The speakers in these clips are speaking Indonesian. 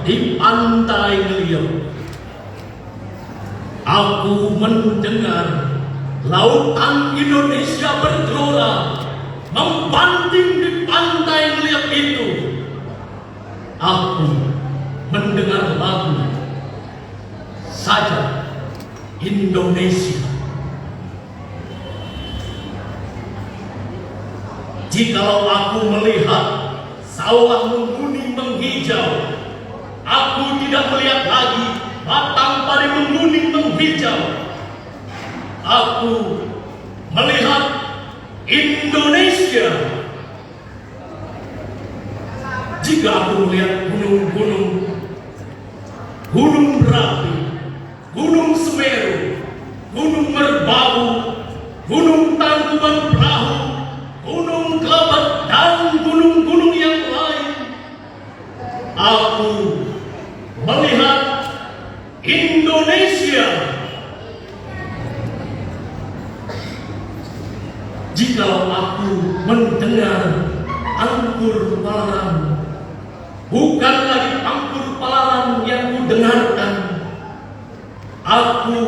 di pantai Ngeliat. Aku mendengar lautan Indonesia bergelora membanting di pantai Ngeliat itu. Aku mendengar lagu Saja Indonesia. Jikalau aku melihat sawah menguning menghijau, aku tidak melihat lagi batang padi menguning menghijau. Aku melihat Indonesia. Jika aku melihat gunung-gunung, Gunung Merapi, Gunung Semeru, Gunung Merbabu, Gunung Tangkuban Perahu, Gunung Kelabat, dan gunung-gunung yang lain, aku melihat Indonesia. Jikalau aku mendengar Anggur Palaran, bukan lagi Anggur Palaran yang kudengarkan, aku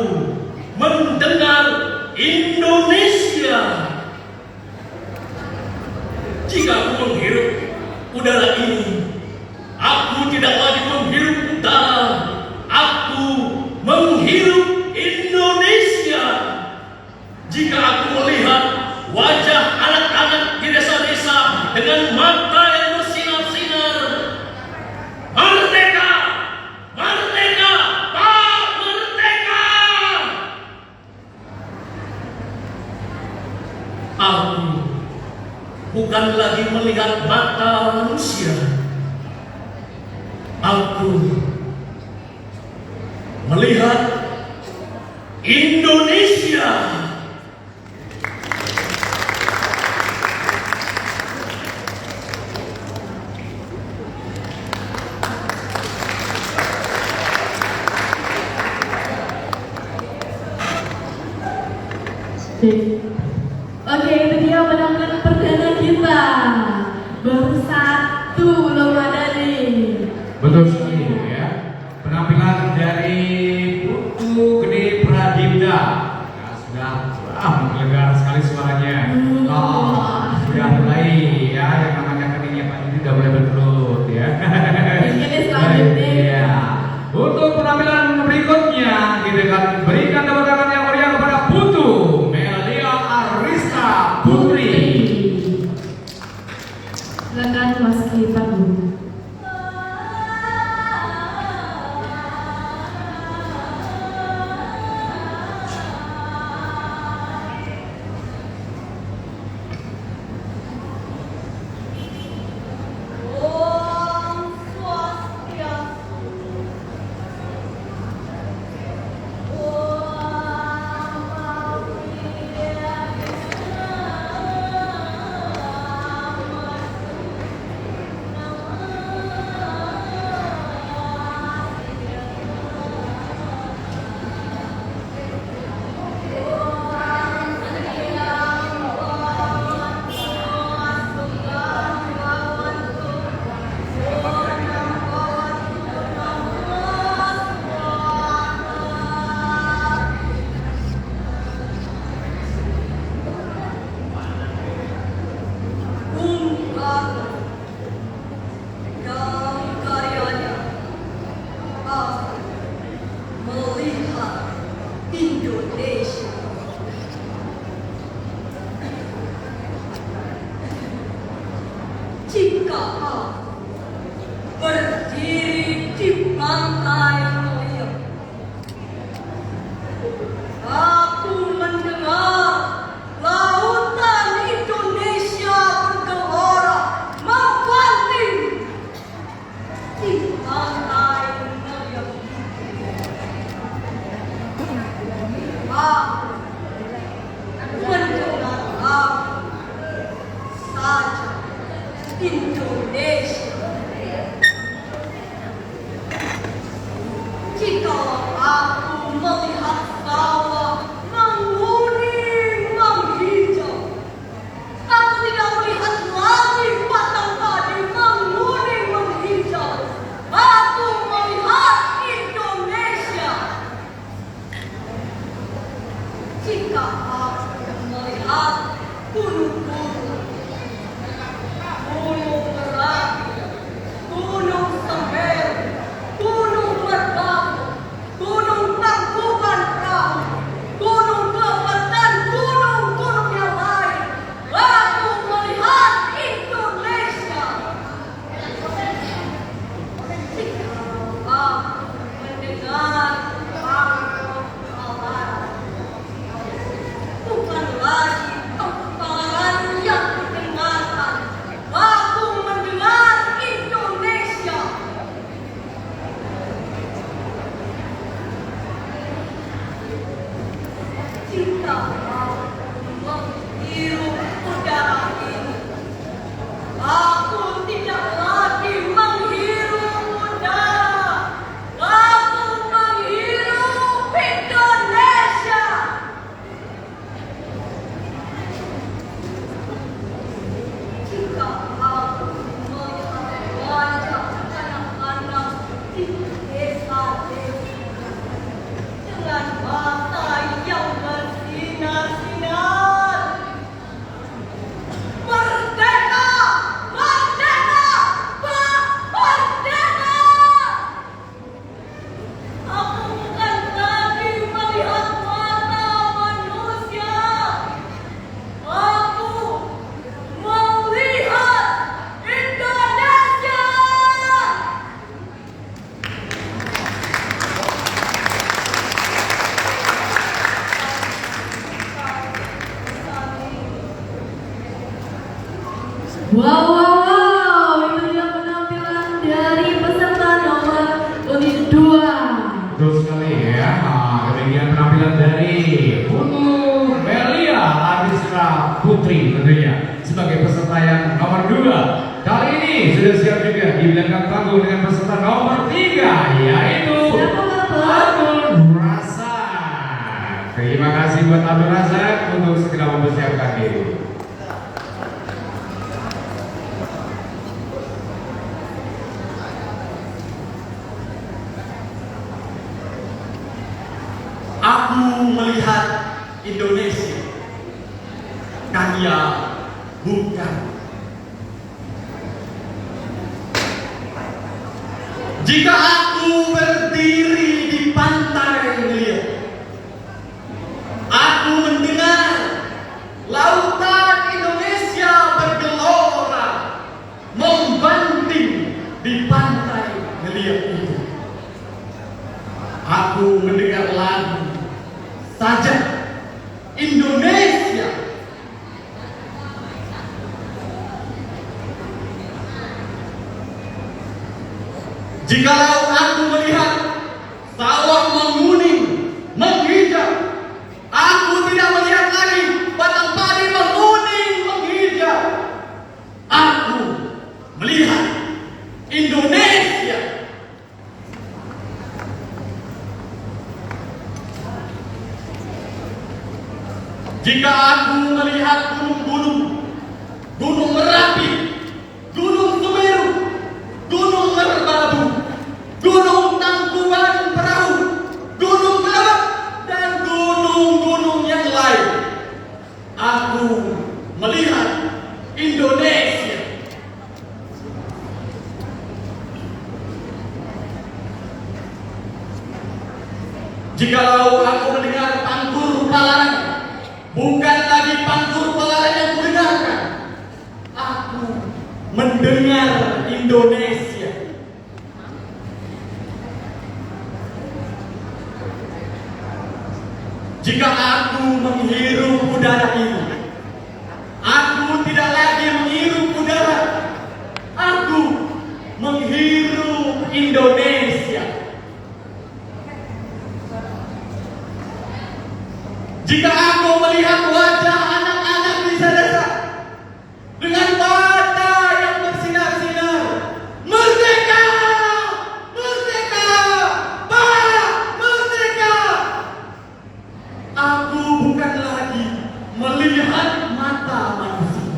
mendengar Indonesia. Jika aku menghirup udara ini, aku tidak lagi menghirup udara, aku menghirup Indonesia. Jika aku melihat wajah anak-anak di desa-desa dengan mata yang bersinar-sinar, merdeka, merdeka, Pak Merdeka. Aku bukan lagi melihat mata manusia. Aku melihat Indonesia. Oke, itu dia penampilan perdana kita. Baru satu belum ada nih. Betul sekali ya. Penampilan dari Putu Gede Pradipta. Nah, sudah menggelegar sekali suaranya. Sudah mulai ya, yang namanya keningnya Pak ini sudah mulai berkerut ya. Ini selanjutnya. Ya. Untuk penampilan berikutnya kita akan berikan tepuk tangan yang meriah kepada Putu Melia Arista Putri. Silakan Mas Kita dulu. Berdiri di pantai Ngeliat, aku mendengar lautan Indonesia bergelora membanting di pantai Ngeliat. Aku mendengar lagu Saja Indonesia. Jika aku melihat sawah menguning menghijau, aku tidak melihat lagi batang padi menguning menghijau. Aku betul sekali ya. Nah, demikian penampilan dari Putu Melia Arisra Putri tentunya sebagai peserta yang nomor 2. Kali ini sudah siap juga di belakang panggung dengan peserta nomor 3 yaitu Siapa, Bapak? Abdul Razak. Terima kasih buat Abdul Razak untuk segera mempersiapkan diri. Aku melihat Indonesia kaya bukan. Jika aku berdiri di pantai melihat, aku mendengar lautan Indonesia bergelora membanting di pantai melihat itu. Aku mendengar lagu saja Indonesia. Jikalau aku melihat sawah menguning, menghijau, aku tidak melihat lagi batang padi menguning, menghijau. Aku melihat Indonesia. Jika aku melihat gunung-gunung, Gunung Merapi, Gunung Semeru, Gunung Merbabu, Gunung Tangkuban Perahu, Gunung Kelabak, dan gunung-gunung yang lain, aku melihat Indonesia. Jikalau aku mendengar pangkur palaran, bukan lagi pangkur palaran yang kudengarkan, aku mendengar Indonesia. Jika aku menghirup udara ini, aku tidak lagi menghirup udara, aku menghirup Indonesia. Jika aku melihat wajah anak-anak di desa dengan mata yang bersinar-sinar, merdeka, merdeka, Pak, merdeka. Aku bukan lagi melihat mata manusia,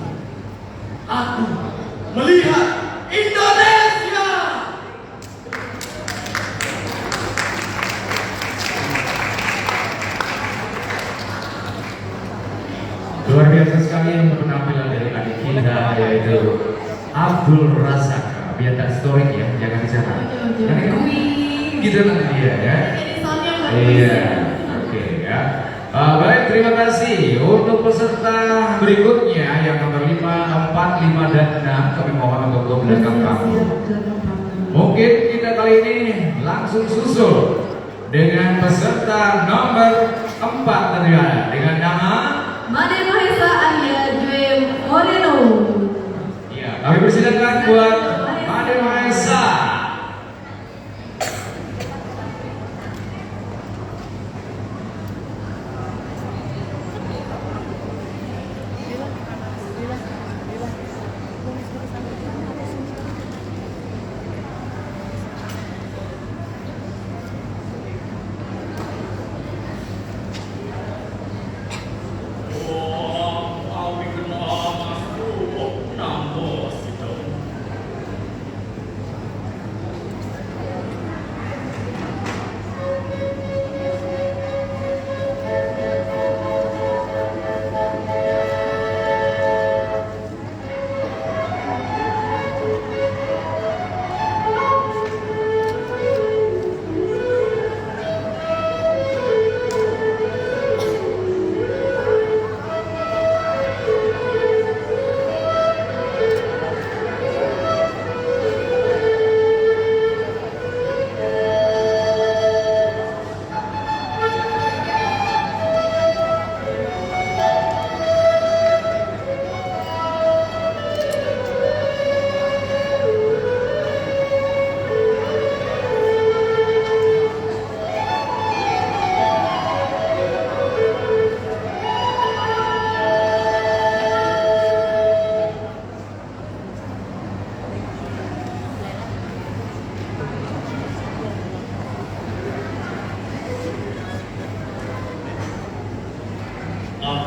aku melihat Indonesia. Luar biasa sekali untuk penampilan dari adik kita yaitu Abdul Razak. Biar tak story ya, jangan bicara. Jangan kuing gitu lah dia ya. Ini soundnya nggak Iya, bisa. oke ya. Baik, terima kasih untuk peserta berikutnya yang nomor 5, 4, 5 dan 6 kami mohon untuk ke belakang panggung. Mungkin kita kali ini langsung susul dengan peserta nomor 4 tentunya dengan nama Made Mahesa Arya Jue Moreno. ya, kami persilakan buat Made Mahesa.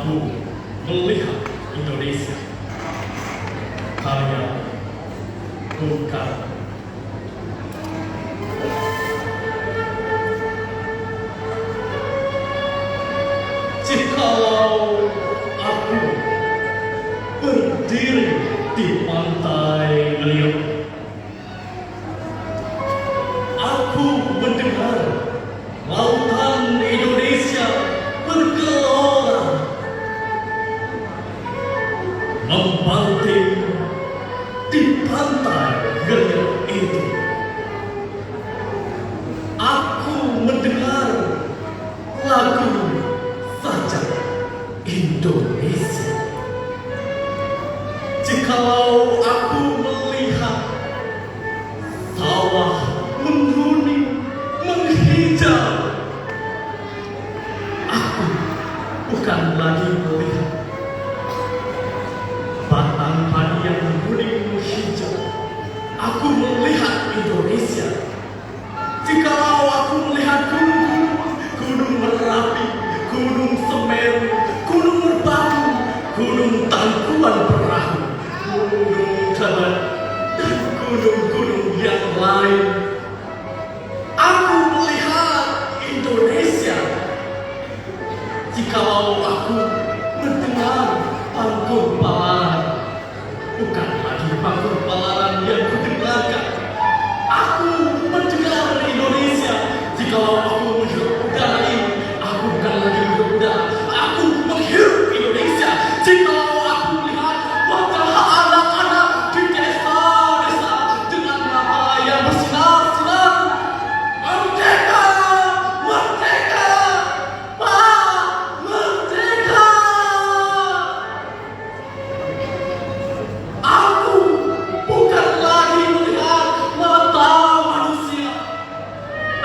aku melihat Indonesia. Kalian bukan. Jikalau aku berdiri di pantai Ngeliat, aku mendengar lautan Indonesia bergelora, membanting di pantai Ngeliat itu. Aku mendengar lagu sajak Indonesia. Jikalau aku melihat sawah menguning, menghijau, aku bukan lagi melihat batang padi yang menguning, menghijau. Aku melihat Indonesia. Jikalau aku melihat gunung-gunung, Gunung Merapi, Gunung Semeru, Gunung Merbabu, Gunung Tangkuban Perahu, Gunung Kelabat, dan gunung-gunung yang lain, aku melihat Indonesia. Jikalau aku mendengar panggung palaran, bukan lagi panggung palaran yang kudengarkan, aku mendengar Indonesia. Jikalau aku menghirup udara ini, aku bukan lagi menghirup udara, aku menghirup Indonesia. Jikalau aku melihat wajah anak-anak di desa-desa dengan mata yang bersinar-sinar, merdeka, merdeka, Pak, merdeka. Aku bukan lagi melihat mata manusia,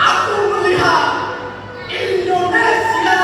aku melihat Indonesia.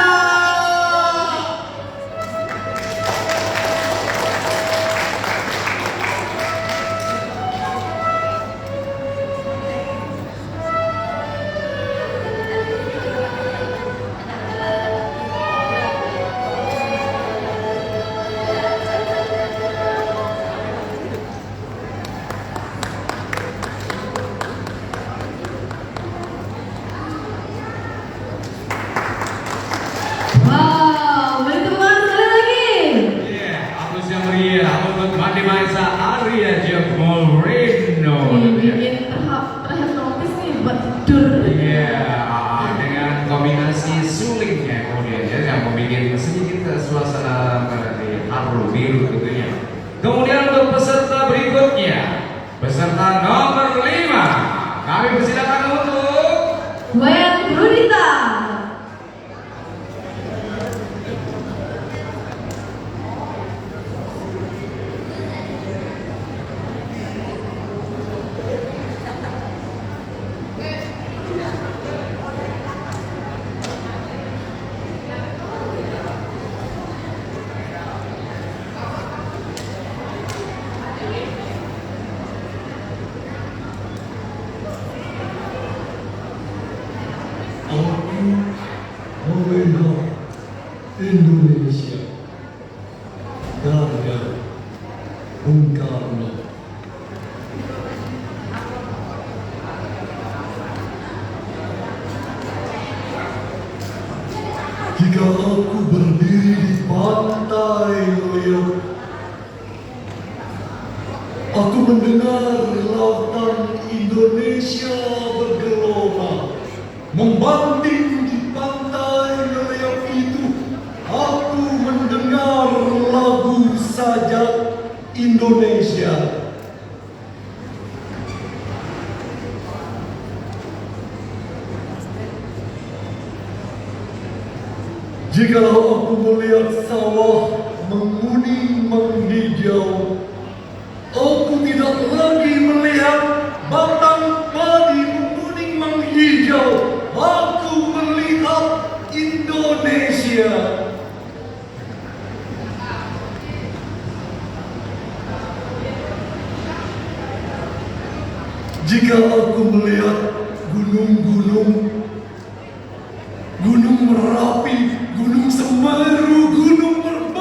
Wow, beri tepuk tangan sekali lagi. Iya, aplaus yang meriah untuk Mandi Maisa Arya Moreno. Bikin terhipnotis nih buat tidur. Iya, dengan kombinasi sulingnya kemudian ya yang membuat sedikit suasana menjadi haru biru tentunya. Kemudian untuk peserta berikutnya, peserta nomor 5, kami persilakan untuk Wayan Rudita. Aku melihat Indonesia. Karya Bung Karno. Jika aku berdiri di pantai Ngeliat, aku mendengar lautan Indonesia bergelora, membanting di pantai Ngeliat itu. Aku mendengar lagu sajak Indonesia. Jikalau aku melihat sawah menguning menghijau, aku tidak lagi melihat batang padi menguning menghijau. Aku melihat Indonesia. Jika aku melihat gunung-gunung, Gunung Merapi, Gunung Semeru, Gunung Merbabu,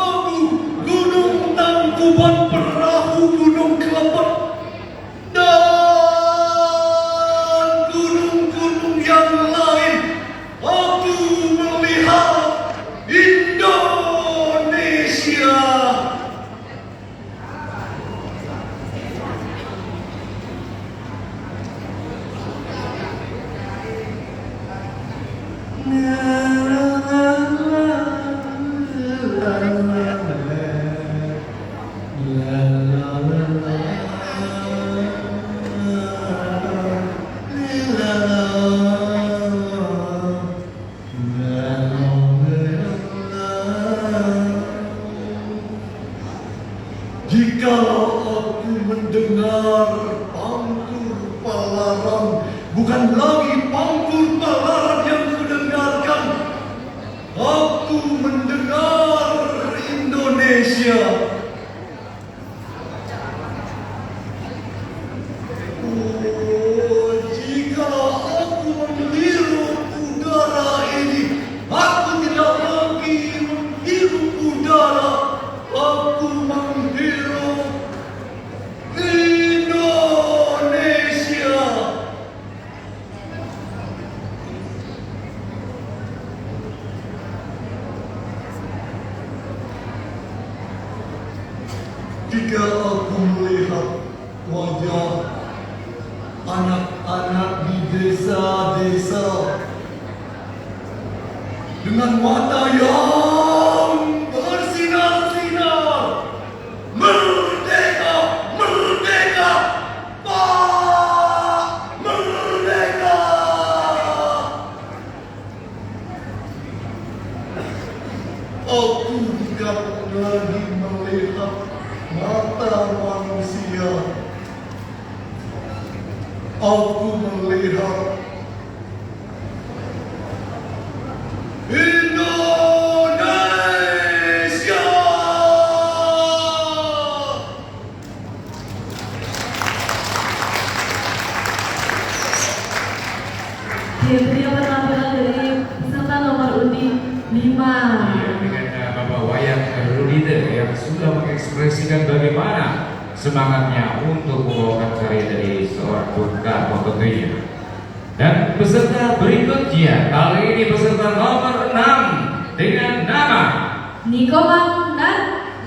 Jikalau aku mendengar pangkur palaran, bukan lagi pangkur palaran yang kudengarkan. Aku mendengar Indonesia. Oh, jikalau aku menghirup udara ini, aku tidak lagi menghirup udara. Aku menghirup Indonesia. Jika aku melihat wajah anak-anak di desa-desa dengan mata yang bersinar-sinar, merdeka, merdeka, Pak, merdeka. Aku tidak lagi melihat mata manusia. Aku melihat Indonesia. Beliau penampilan dari peserta nomor undi 5. Iya, dengan Bapak Wayan Ruditer yang sudah mengekspresikan bagaimana semangatnya untuk membawakan karya dari seorang Bunda tentunya. Dan peserta berikutnya kali ini peserta nomor 6 dengan nama Nikomang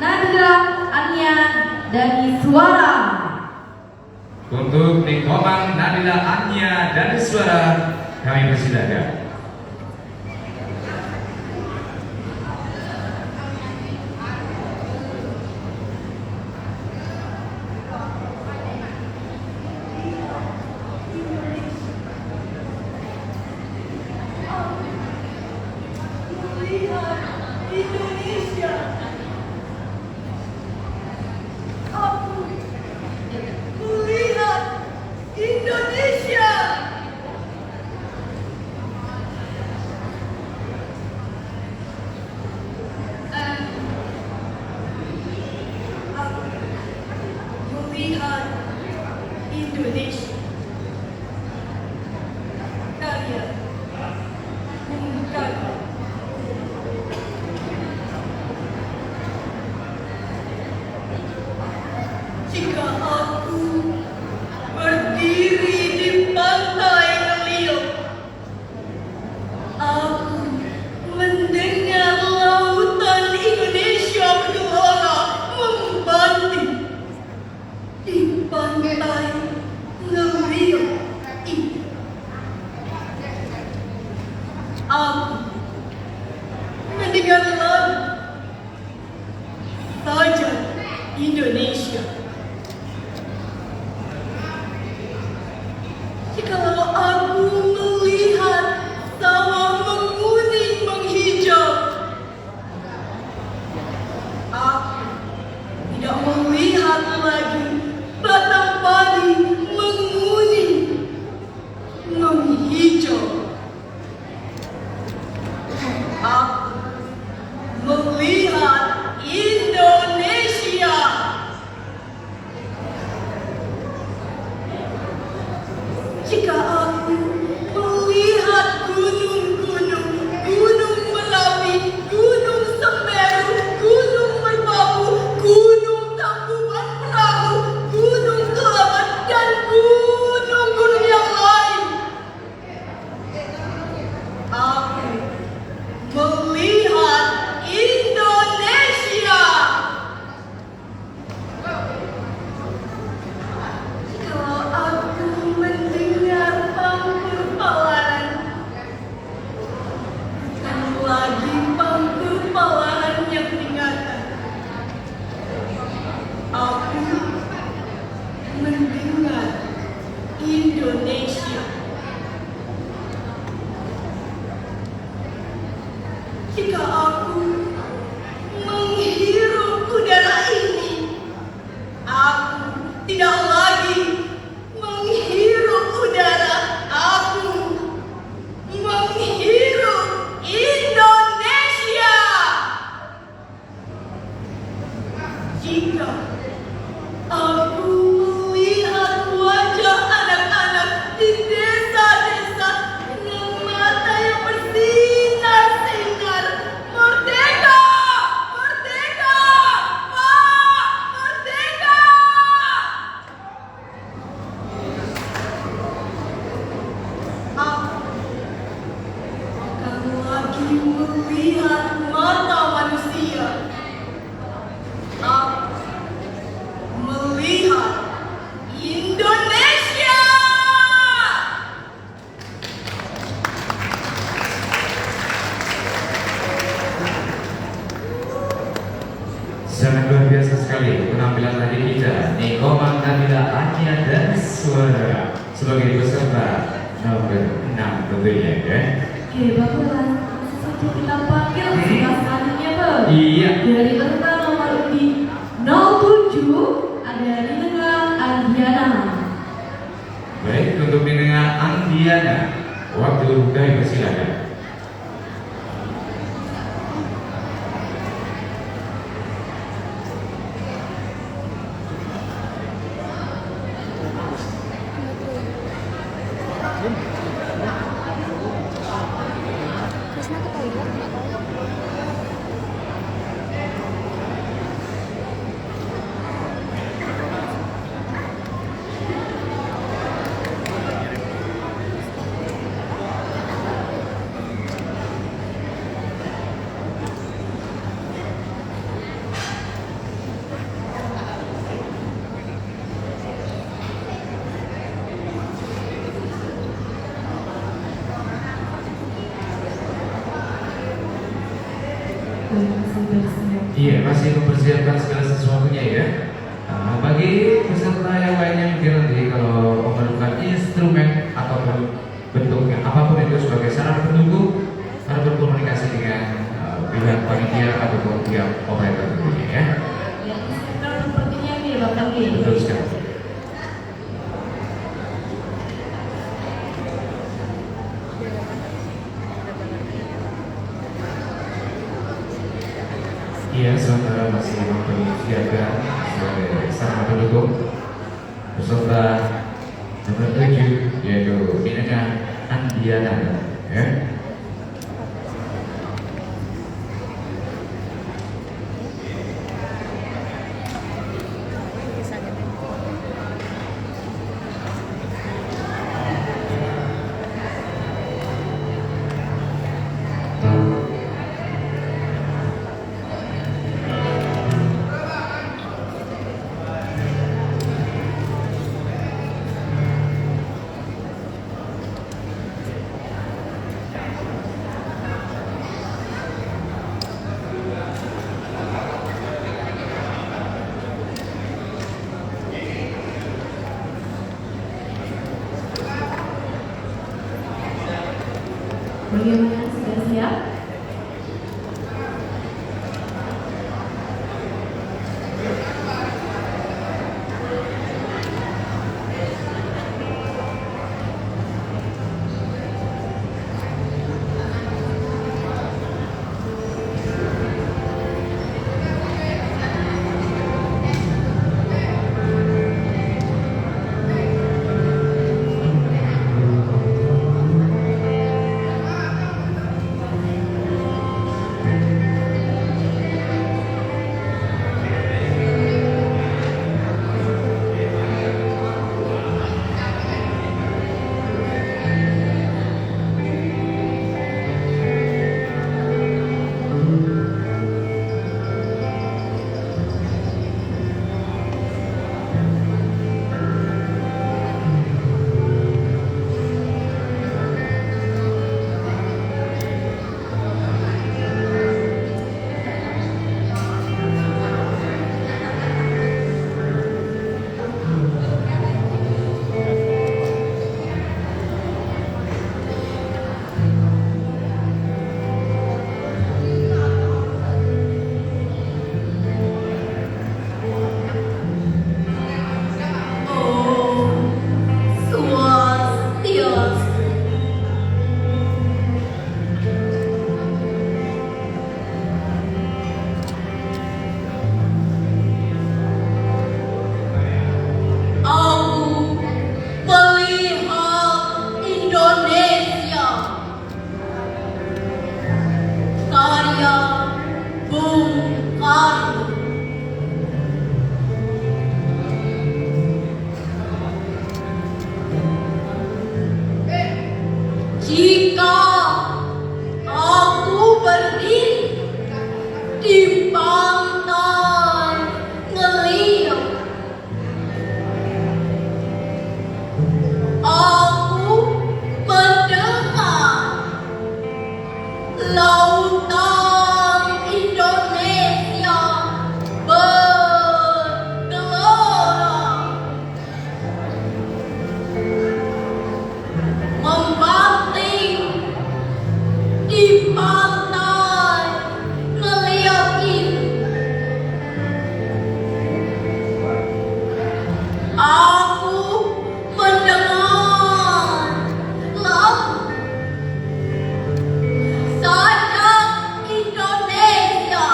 Nadira Anya dari Suara. Untuk Nikomang Nadila Anya dari Suara, kami persilakan. Melihat Indonesia. Aku melihat Indonesia. Aku melihat Indonesia. Karya Bung Karno. Jika aku berdiri di pantai Ngeliok, aku mendengar lautan Indonesia bergelora membanting di pantai Ngeliok ini. Aku mendengar lagu Sajak Indonesia. Jikalau aku melihat sawah menguning menghijau, aku tidak melihat lagi batang padi menguning menghijau. Aku lagi melihat mata manusia. Aku melihat Indonesia. Sangat luar biasa sekali penampilan tadi kita. Nikoman Nabila Ania dan Suara sebagai peserta nomor 6 tentunya ya. Oke, Bapak langsung saja kita panggil peserta selanjutnya, Pak. Iya. Dari peserta nomor di 07 ada Nina Andiana. Baik, untuk mendengar Andiana, waktu kami persilakan. Krisna ke toilet nggak tahu. Iya, masih mempersiapkan segala sesuatunya ya. Bagi peserta yang lainnya mungkin nanti kalau memerlukan instrumen ataupun bentuknya apapun itu sebagai sarana pendukung, harus berkomunikasi dengan pihak panitia ataupun pihak operator tentunya ya. Ya, sepertinya ini Bapak G. Betul sekali. Iya, saudara masih mempersiapkan sebagai sarana pendukung peserta nomor 7 yaitu Nina Andiana ya. Bagaimana, sudah siap? Jika aku berdiri di pantai ngeliat. Aku mendengar lautan Indonesia bergelora, membanting di pantai ngeliat ini. Aku mendengar lagu Sajak Indonesia.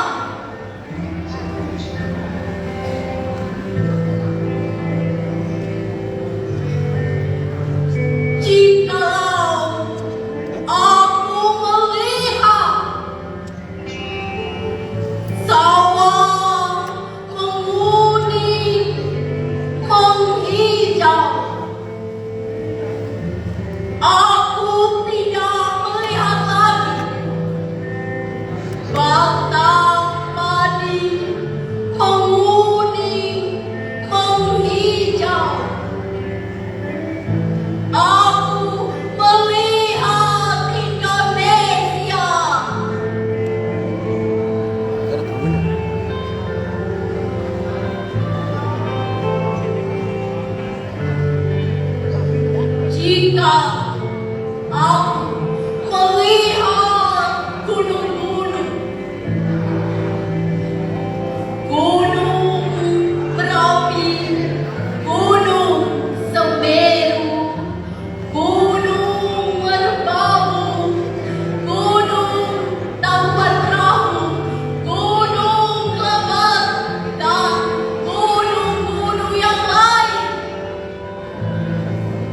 Jikalau aku melihat sawah menguning menghijau, aku tidak melihat lagi batang padi menguning menghijau. Aku melihat Indonesia. Jika aku melihat gunung-gunung, gunung Merapi, gunung Semeru, gunung Merbabu, gunung Taubat Perahu, gunung Klebat, dan gunung-gunung yang lain,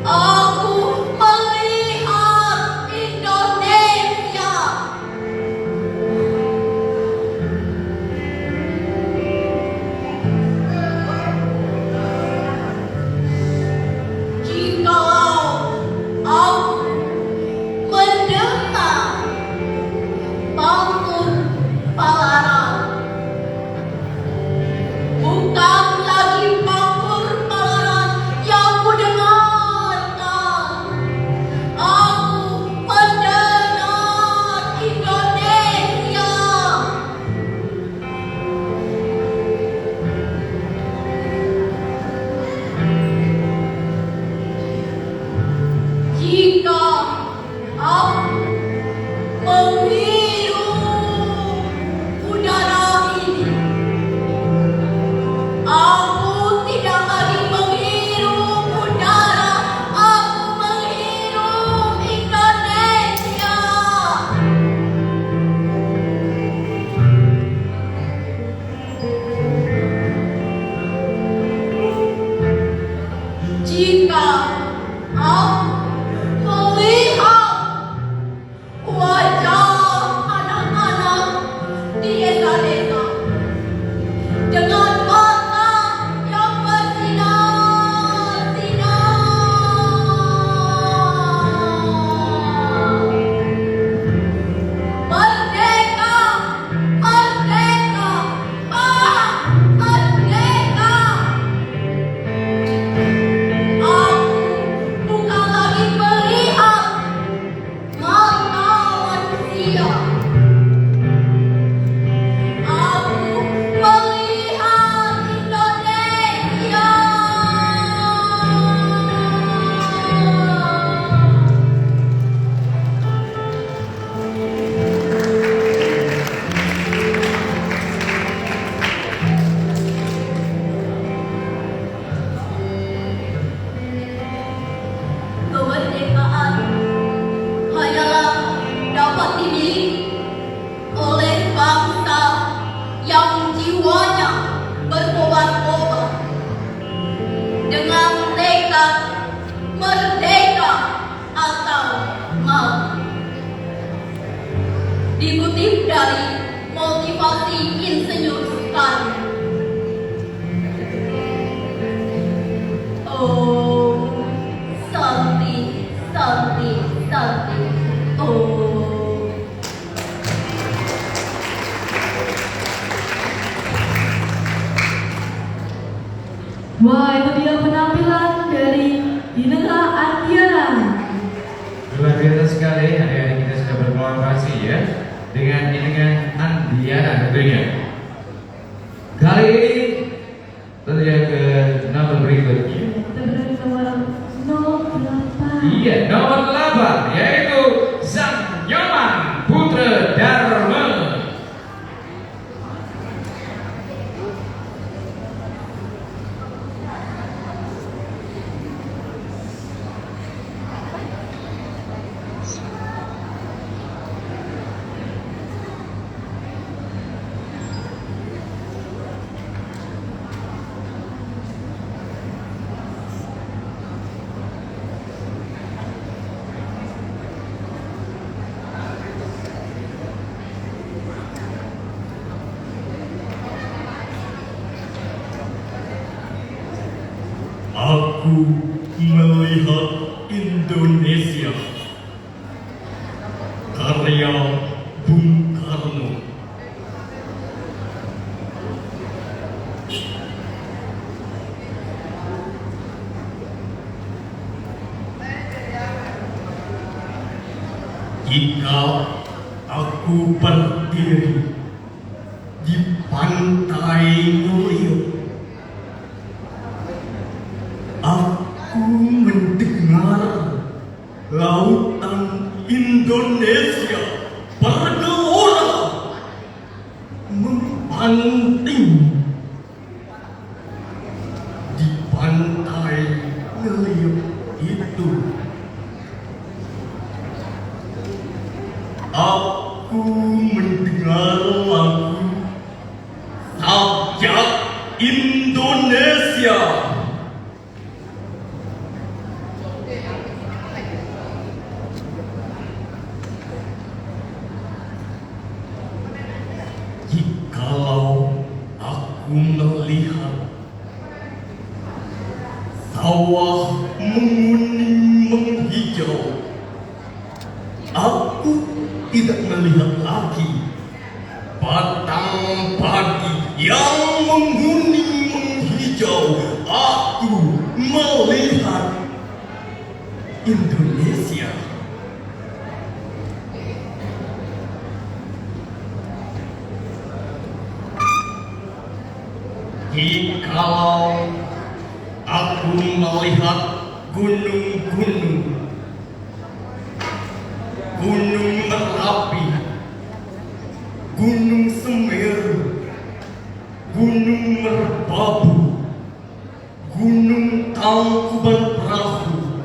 aku melihat Indonesia. Jikalau aku mendengar pantun Palaran, bukan lagi pantun Palaran yang kudengarkan. Aku mendengar Indonesia. Jika aku menghirup udara ini, aku tidak lagi menghirup udara, aku menghirup Indonesia. Jika aku melihat wajah anak-anak di desa-desa dengan mata yang bersinar-sinar. Merdeka, merdeka, merdeka. Aku bukan lagi melihat mata manusia. Aku melihat Indonesia. Kemerdekaan hanyalah dapat dimiliki oleh bangsa yang jiwanya berkobar-kobar dengan tekad merdeka atau mati. Dikutip dari motivasi Insinyur Soekarno. Oh, Santi, Santi, Santi. Oh. Wah, itu dia penampilan dari Dineka Andiana. Luar biasa sekali, adik-adik kita sudah berkolaborasi ya dengan Andiana tentunya. Kali ini tentunya ke nomor berikutnya. Kita berada di nomor 08. Iya, nomor 8 yaitu Sang Nyoman Putra Dharma. Aku melihat Indonesia, karya Bung Karno. Jika aku berdiri di pantai Ngeliat, aku mendengar lautan Indonesia bergelora membanting di pantai Ngeliat itu. Aku mendengar lagu Sajak Indonesia. Jikalau aku melihat sawah menguning menghijau, aku tidak melihat lagi batang padi yang menguning menghijau. Aku melihat Indonesia. Jikalau aku melihat gunung-gunung, Gunung Merapi, Gunung Semeru, Gunung Merbabu, Gunung Tangkuban Perahu,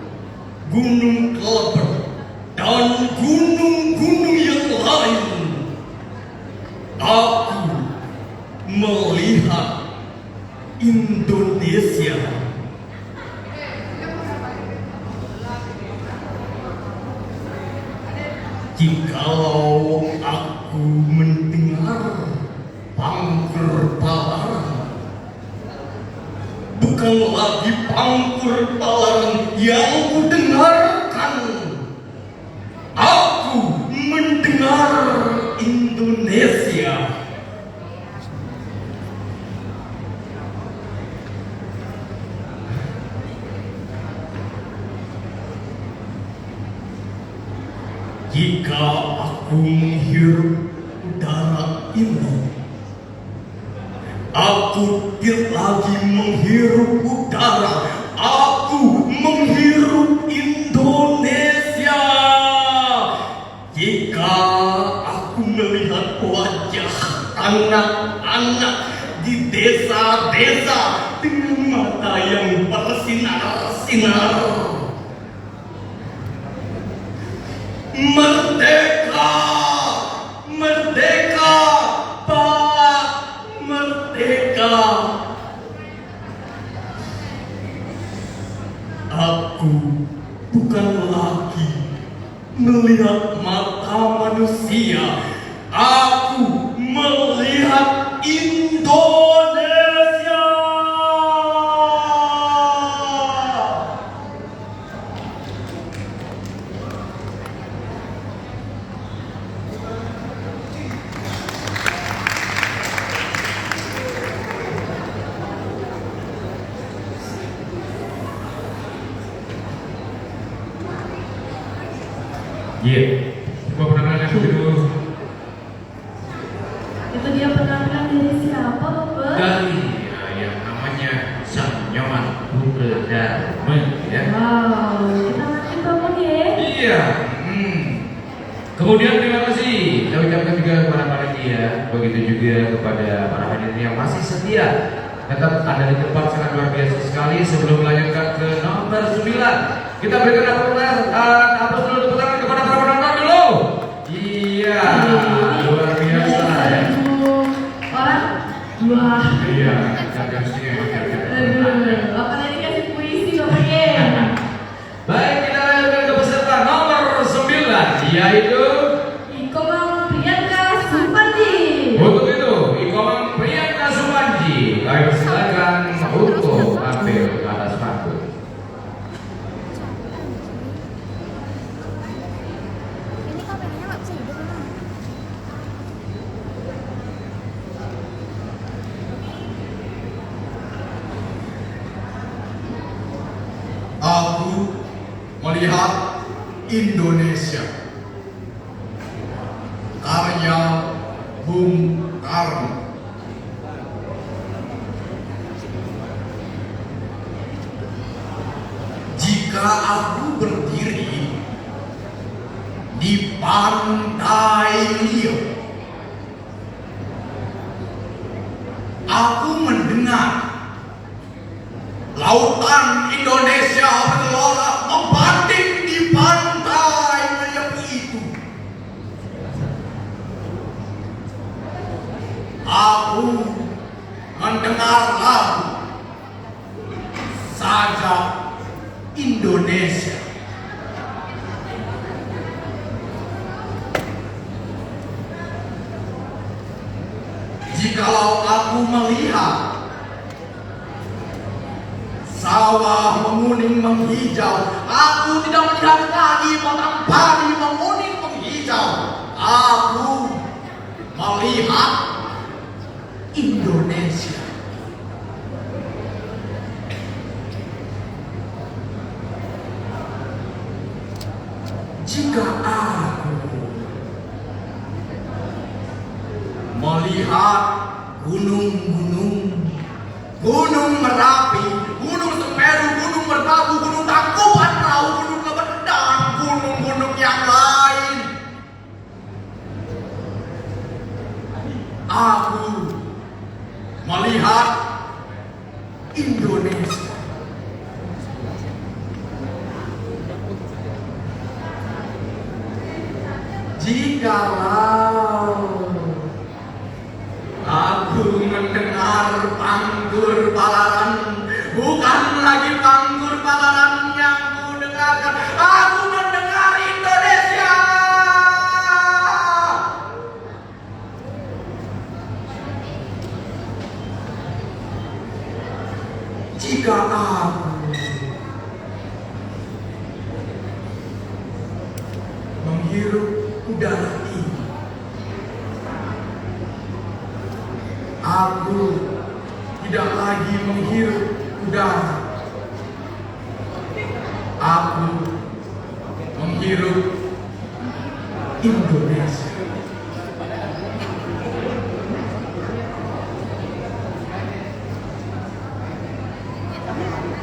Gunung Keleber, dan gunung-gunung yang lain, aku melihat Indonesia. Jikalau aku mendengar pangkur palaran, bukan lagi pangkur palaran yang kudengarkan, aku mendengar Indonesia. Jika aku menghirup udara ini, aku tidak lagi menghirup udara, aku menghirup Indonesia. Jika aku melihat wajah anak-anak di desa-desa dengan mata yang bersinar-sinar, merdeka, merdeka, Pak, merdeka. Aku bukan lagi melihat mata manusia, aku melihat Indonesia. Iya. Coba penampilan yang begitu. Itu dia penampilan dari siapa, Bapak? Dari yang namanya Sang Nyoman Bukedarmen ya. Wow, kita makin Bapak ya. Iya. Kemudian terima kasih saya ucapkan juga kepada panitia, begitu juga kepada para hadirin yang masih setia tetap ada di tempat sangat luar biasa sekali. Sebelum melanjutkan ke nomor 9, kita berikan aplaus dulu, tepuk tangan kepada para penonton dulu. Iya, luar biasa ya. Orang, wah. Iya, jangan sini Aduh, Bapak tadi kasih puisi Bapak ya. Baik, kita lanjutkan ke peserta nomor 9, yaitu Ikomang Priyanka Supandi. untuk itu Ikomang Priyanka Sumanji. Kami persilakan untuk tampil ke atas panggung. Ini kameranya nggak bisa hidup memang. Aku melihat Indonesia. Karya Bung Karno. Jika aku berdiri di pantai Rio, aku mendengar lautan Indonesia bergelora membanting di pantai menyepi itu. Aku mendengar lagu Sajak Indonesia. Jikalau aku melihat sawah menguning menghijau, aku tidak melihat lagi batang padi menguning menghijau. Aku melihat Indonesia. Jika aku melihat gunung-gunung, Gunung Merapi, Gunung Semeru, Gunung Merbabu, Gunung Tangkuban Perahu, Gunung Lebat, dan gunung-gunung yang lain, aku melihat Indonesia. Jikalau aku mendengar panggur palaran, bukan lagi panggur palaran yang ku dengarkan, aku mendengar Indonesia. Jika aku menghirup udara ini, aku tidak lagi menghirup udara. Aku menghirup Indonesia.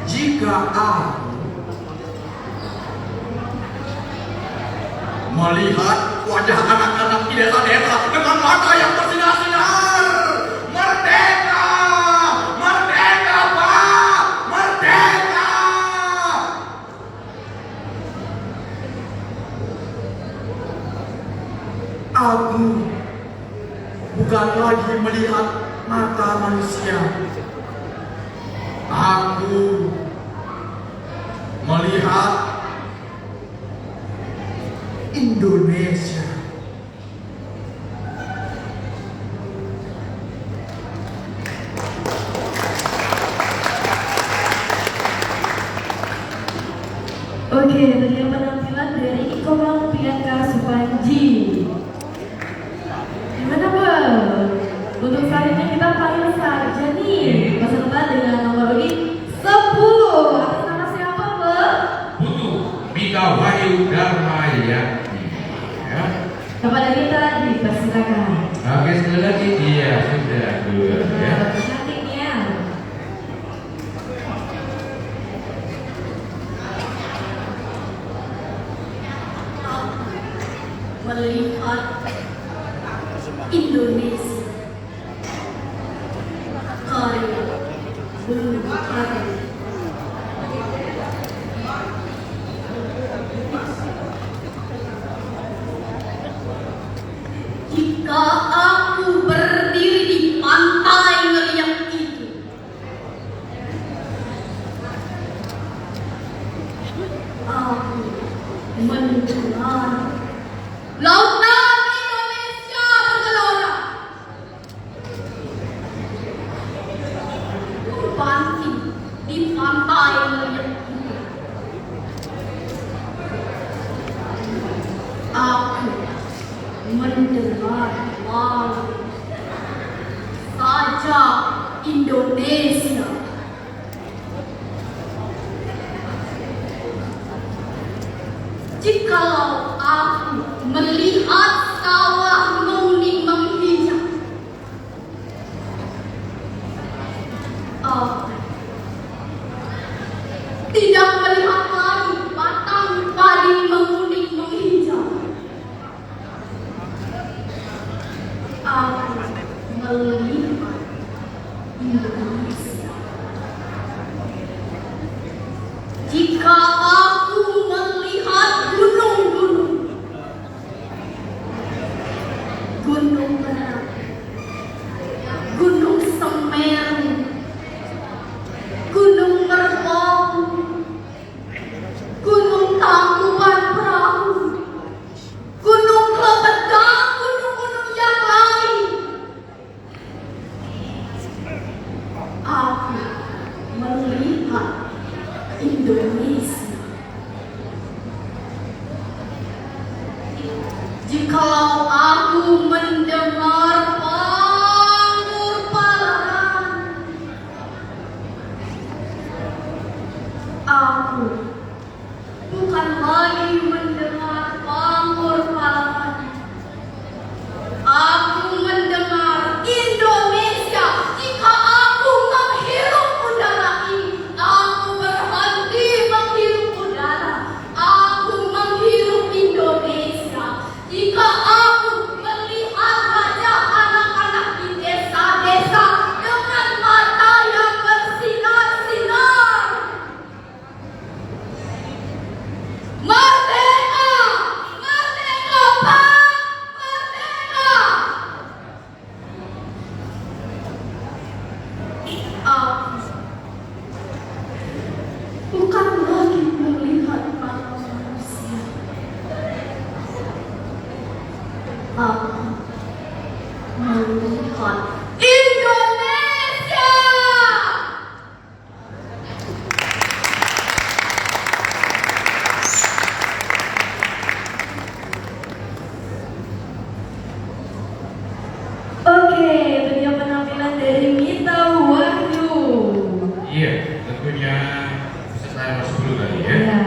Jika aku melihat wajah anak-anak di desa-desa dengan mata yang bersinar-sinar, merdeka, merdeka Pak, merdeka. Aku bukan lagi melihat mata manusia. Aku melihat Indonesia. Oke, tadi penampilan dari Ikomang Priyanka Supanji. Gimana Bang? Untuk selanjutnya kita panggil saja nih peserta dengan nomor urut 10. Atas nama siapa Bang? Untuk Mika Wahyu Darmayati. sekali lagi. Iya, sudah duluan ya. Cantiknya. Melihat Indonesia karya Bung Karno. Jika aku berdiri di pantai ngeliat itu, aku mendengar lautan Indonesia bergelora. Ku banting di pantai ngeliat itu. Aku mendengar lagu saja Indonesia. Jikalau aku melihat sawah menguning menghijau, aku tidak melihat lagi batang padi menguning menghijau. Aku melihat Indonesia. Jika aku melihat gunung-gunung, Gunung Merapi, Gunung Semeru, Gunung Merbabu, Gunung Tangkuban Perahu, Gunung Klepetang, gunung-gunung yang lain, aku melihat Indonesia. Jikalau aku mendengar panggur palaran, aku bukan lagi mendengar panggur palaran. Aku mendengar Indonesia. Jika aku menghirup udara ini, aku berhenti menghirup udara. Aku menghirup Indonesia. Jika aku melihat wajah anak-anak di desa-desa dengan mata yang bersinar-sinar. Merdeka! Merdeka, Pak! Merdeka! Aku bukan lagi melihat para manusia. Aku melihat Indonesia. Oke, itu dia penampilan dari Mita Wahyu. Iya, tentunya bisa saya masuk dulu kali ya. Ya,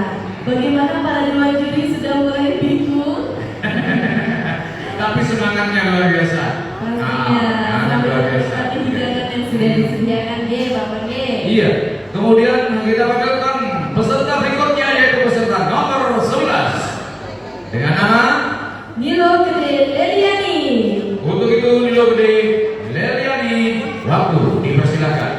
bagaimana para dua juri sudah mulai bingung? Tapi semangatnya luar biasa. Pastinya, Luar biasa. tapi hidangan yang sudah disediakan deh, Bapak G. Iya, kemudian kita panggilkan peserta berikutnya yaitu peserta nomor 11 dengan nama Nilo Gede Leliani. untuk itu Nilo Gede Leliani, waktu dipersilakan.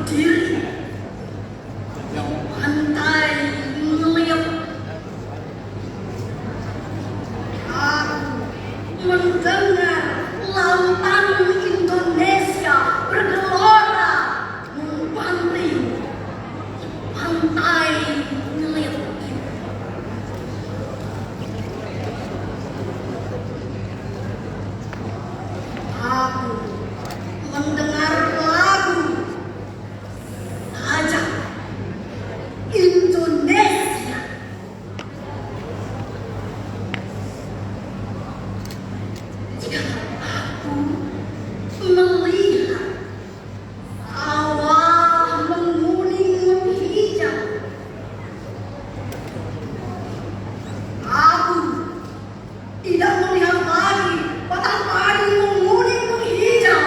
berdiri yang pantai melihat. Aku mendengar lautan Indonesia bergelora membanting pantai melihat. Aku mendengar lagu sajak Indonesia. Jika aku melihat sawah menguning menghijau, aku tidak melihat lagi batang padi menguning menghijau.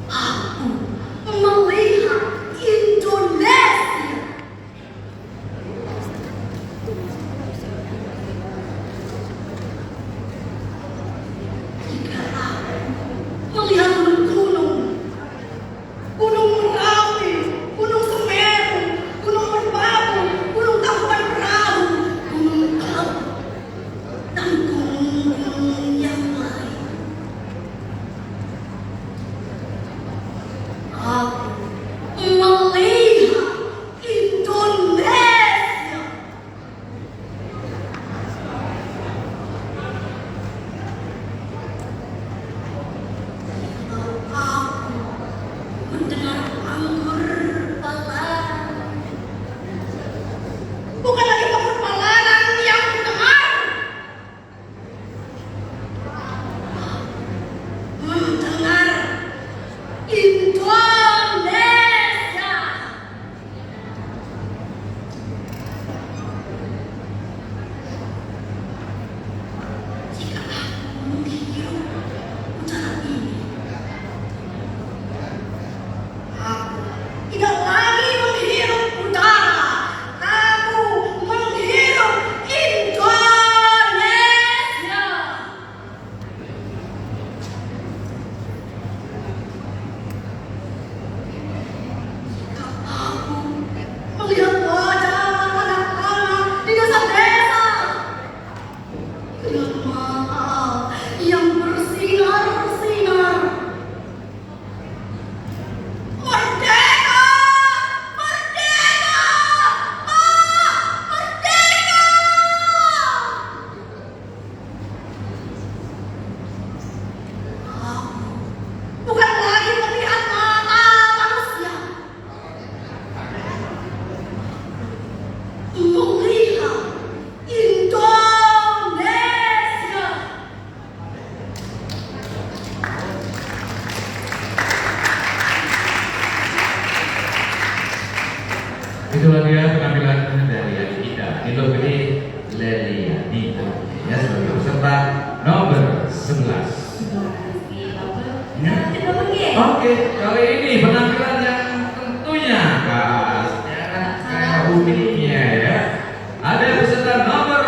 Aku melihat Indonesia. Jika aku melihat gunung, Gunung Merapi, Gunung Semeru, Gunung Merbabu, Gunung Tangkuban Perahu, Gunung Kelabu, dan gunung-gunung yang lain. Aku melihat Indonesia. Aku mendengar anggur balan. Bukan lagi anggur balanan yang mendengar. Mendengar Indonesia. Jika aku menghirup udara ini, aku tidak lagi menghirup udara. Aku menghirup Indonesia. Aku melihat wajah anak-anak di desa-desa dengan mata yang bersinar-sinar. Merdeka! Merdeka! Merdeka! Aku bukan lagi melihat mata manusia, melihat Indonesia. Itulah dia penampilan dari adik kita. Itu ini Lelia Dito ya sebagai peserta nomor 11. Kita pergi. Oke, kali ini penampilan yang tentunya khas kayak uniknya ya. Ada peserta nomor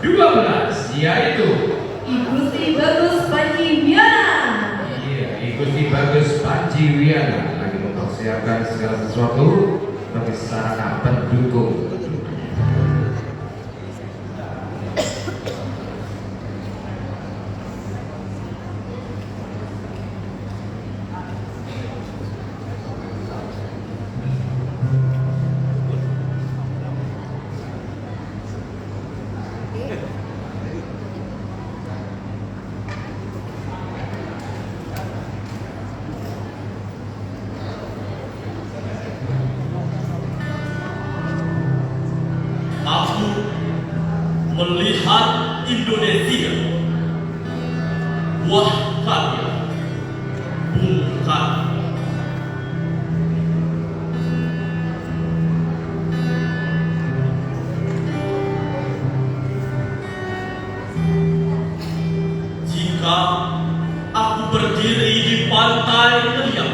12 yaitu Igusti Bagus Panji Wiana. iya, Igusti Bagus Panji Wiana lagi mempersiapkan segala sesuatu bagi sarana pendukung. Aku melihat Indonesia. Wah karya Bung Karno. Jika aku berdiri di pantai Riau,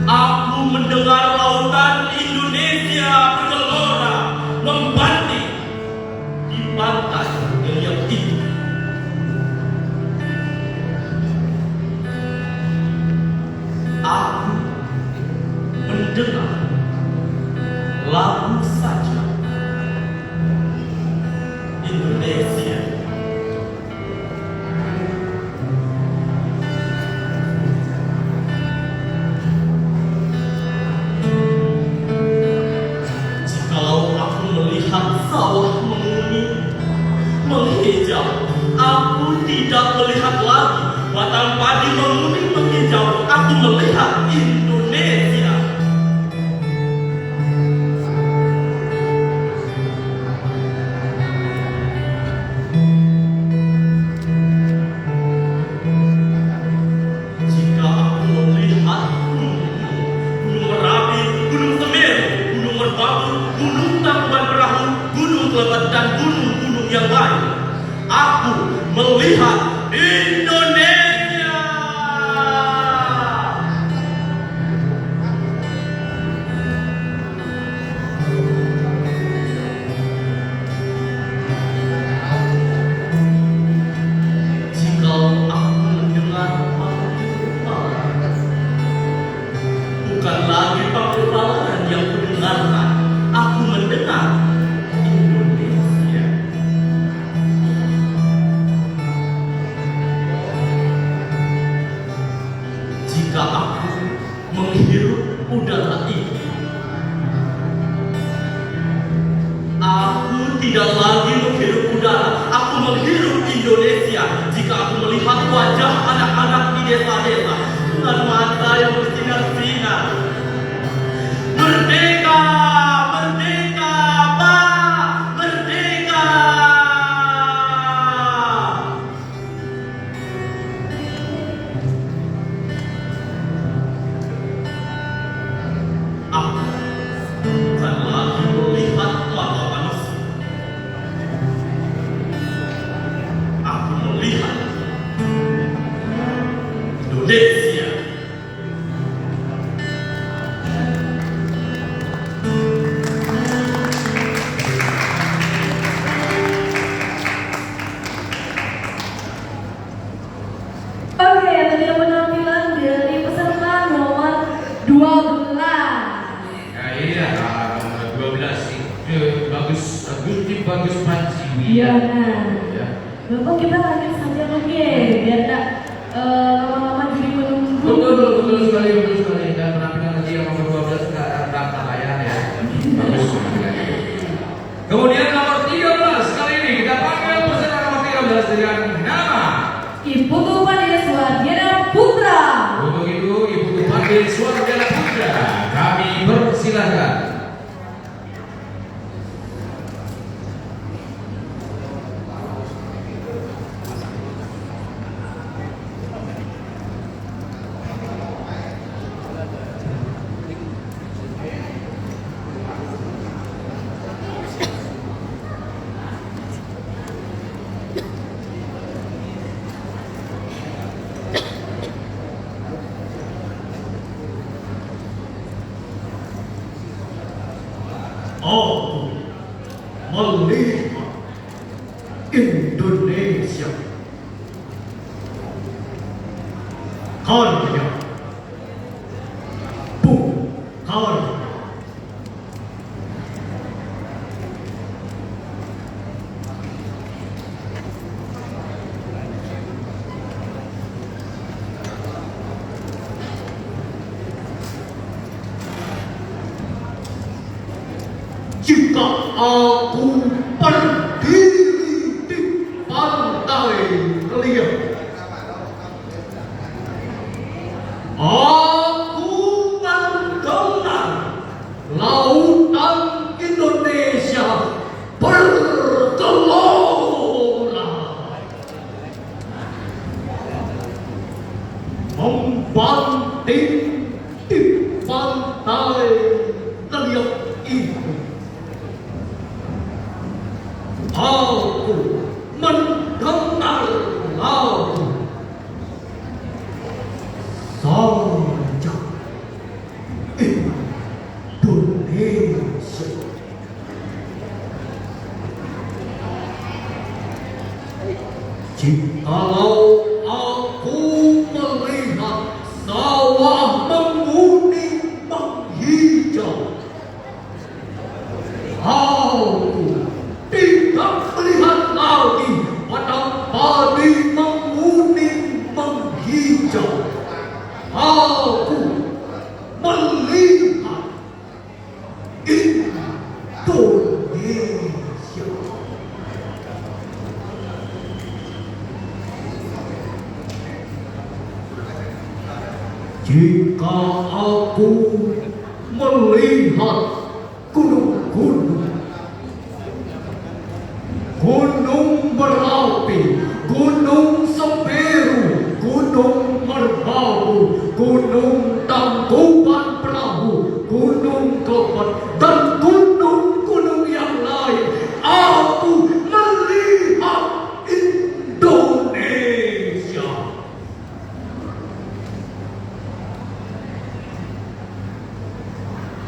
aku mendengar lautan Indonesia bergelora membanting di pantai Riau itu. Aku mendengar lagu saja Indonesia. Jikalau aku melihat sawah menghijau, aku tidak melihat lagi batang padi menguning menghijau. Aku melihat Indonesia. Jika aku melihat Gunung Merapi, Gunung Semeru, Gunung Merbabu, Gunung Tangkuban Perahu, Gunung Kelebat, dan gunung-gunung yang lain, aku melihat Indonesia. Jikalau aku mendengar panggilan, bukan lagi panggilan yang kudengarkan, aku mendengar Indonesia. Jika aku menghirup udara ini, aku tidak lagi menghirup udara, aku menghirup Indonesia. Jika aku melihat wajah anak-anak di desa-desa dengan mata yang bersinar-sinar, merdeka, merdeka, Pak, merdeka. Aku bukan lagi melihat mata manusia. Aku melihat Indonesia. Oke, tadi penampilan dari peserta nomor 12. Ya iya, nomor 12 itu bagus, Agustin bagus Panji. Iya, nah. Ya. Bapak kita lanjut saja oke, biar tak lama-lama jadi menunggu. Betul sekali. Dan penampilan lagi yang nomor 12 kita tak layan ya. Bagus. Kemudian nomor 13 kali ini kita panggil peserta nomor 13 dengan nama Ibu Tupani Suwardiana Putra. Untuk itu Ibu Tupani Suwardiana Putra, kami persilakan. Aku melihat Indonesia karya Bung Karno. Jika aku berdiri di pantai liat, aku mendengar lautan Indonesia bergelora, membanting di pantai liat itu. Aku mendengar lagu saja Indonesia. Jikalau aku melihat sawah menguning menghijau, aku melihat Indonesia. Jika aku melihat gunung-gunung, Gunung Merapi, Gunung Semeru, Gunung Merbabu, Gunung Tangkuban Perahu, Gunung Kebat, dan gunung-gunung yang lain, aku melihat Indonesia.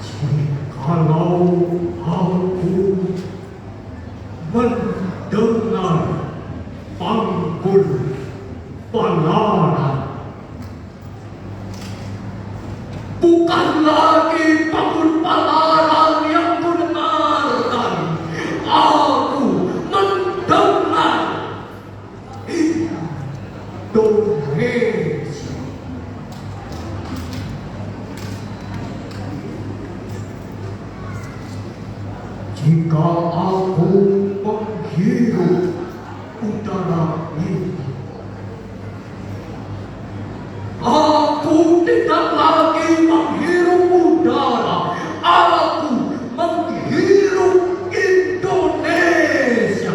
Jikalau aku mendengar panggul palaran, bukan lagi panggul palaran yang kudengarkan, aku mendengar Indonesia. Jika aku menghirup udara ini, aku tidak lagi menghirup udara, aku menghirup Indonesia.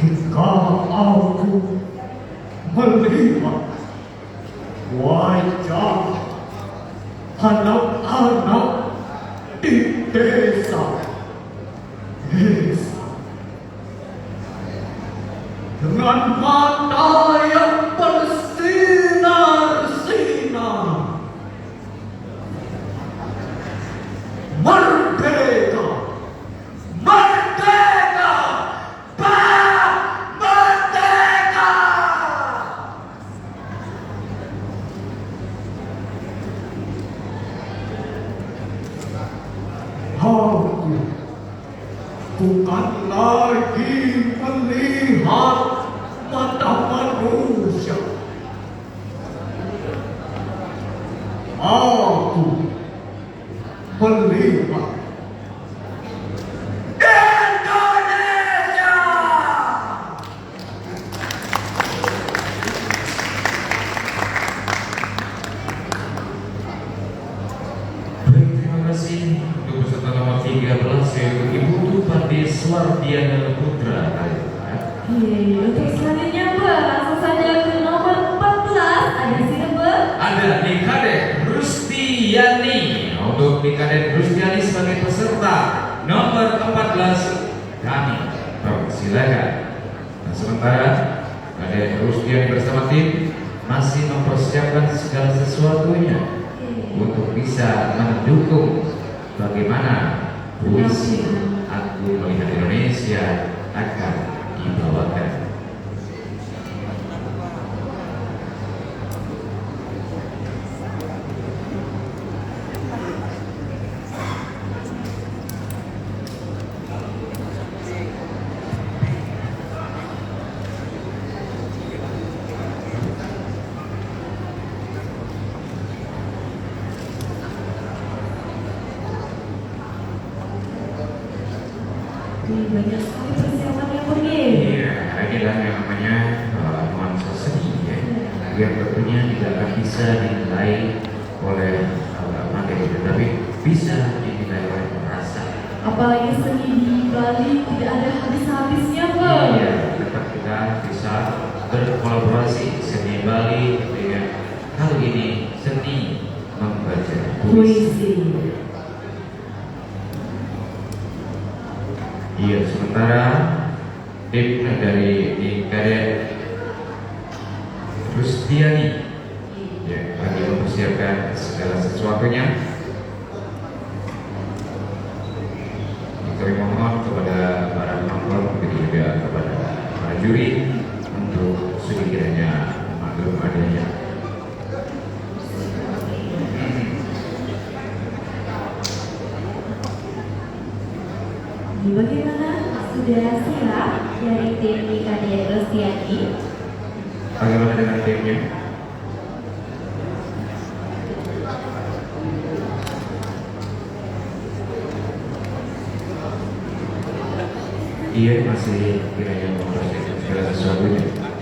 Jika aku melihat wajah anak-anak di desa dengan mata yang bersinar-sinar, merdeka, merdeka, merdeka. Aku bukan lagi melihat mata manusia. Aku melihat Indonesia. Baik, terima kasih untuk peserta nomor 13 yaitu Ibu Tupati Swardiana Putra. Oke, untuk selanjutnya Mbak, langsung saja ke nomor 14. Ada siapa Mbak? Ada Dikadet Rustiani. Untuk Dikadet Rustiani sebagai peserta nomor 14 kami persilakan. Nah, sementara Kadet Rustiani bersama tim masih mempersiapkan segala sesuatunya untuk bisa mendukung bagaimana puisi Aku Melihat Indonesia akan dibawakan. Banyak sekali persiapannya pergi. Iya, inilah yang namanya nuansa seni ya, yang tentunya tidak akan bisa dinilai oleh materi, tetapi bisa dinilai oleh rasa. Apalagi seni di Bali tidak ada habis-habisnya Mbak. Iya, tetap kita bisa berkolaborasi seni Bali dengan hal ini seni membaca puisi. Iya, sementara tim dari Dikadet Rustiani ya, lagi mempersiapkan segala sesuatunya. Kami mohon kepada para penonton, begitu juga kepada para juri untuk sedikitnya memaklum adanya Bagaimana? Sudah siap dari tim Nikadien Rostiani? Bagaimana dengan timnya? Iya, masih kiranya mempersiapkan segala sesuatunya.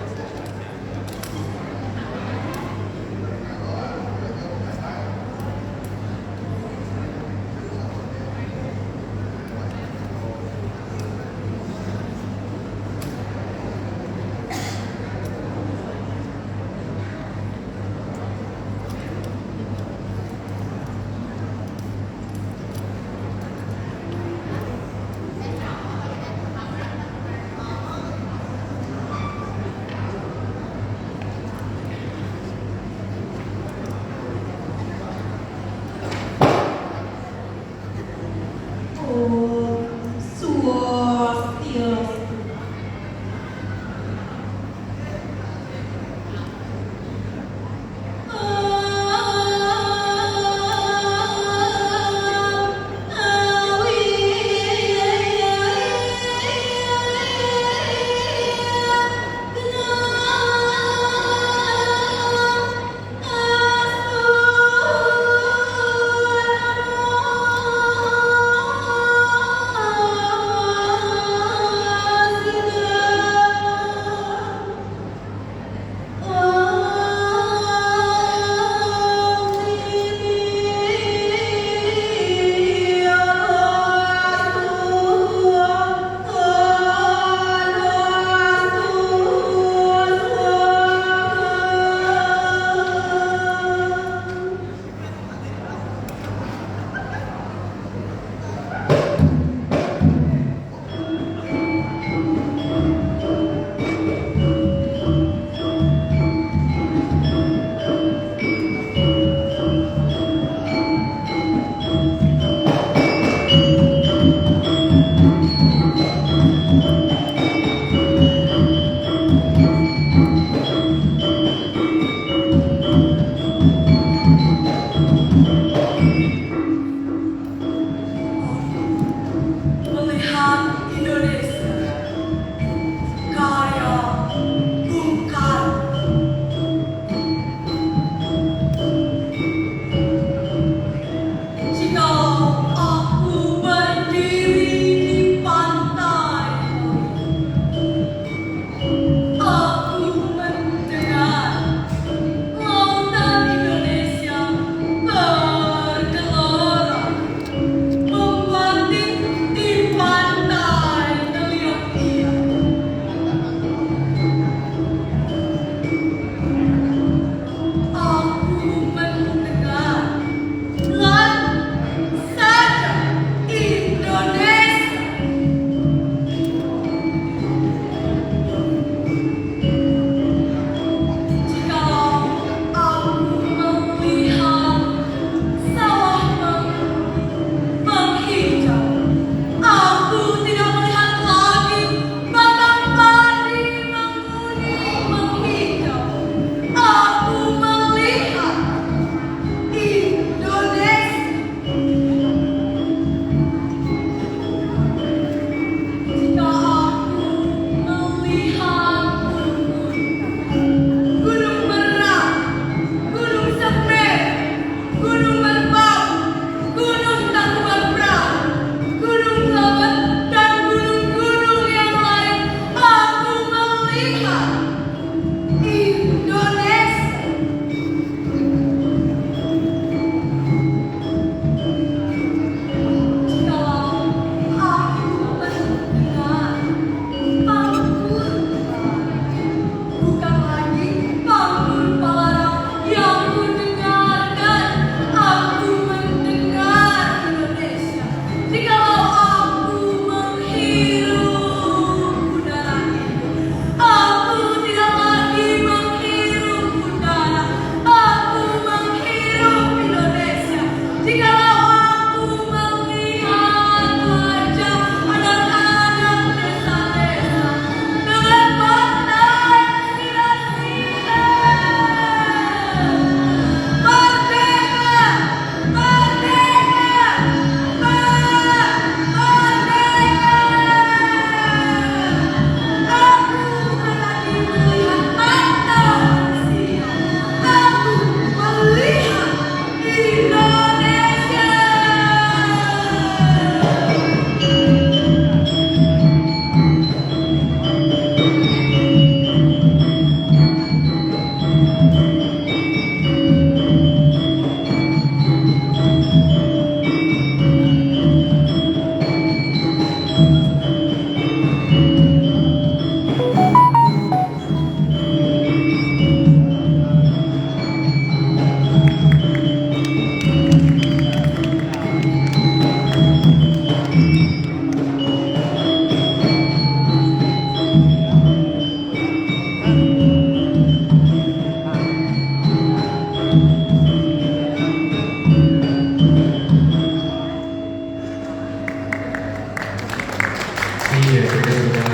Iya, kita sudah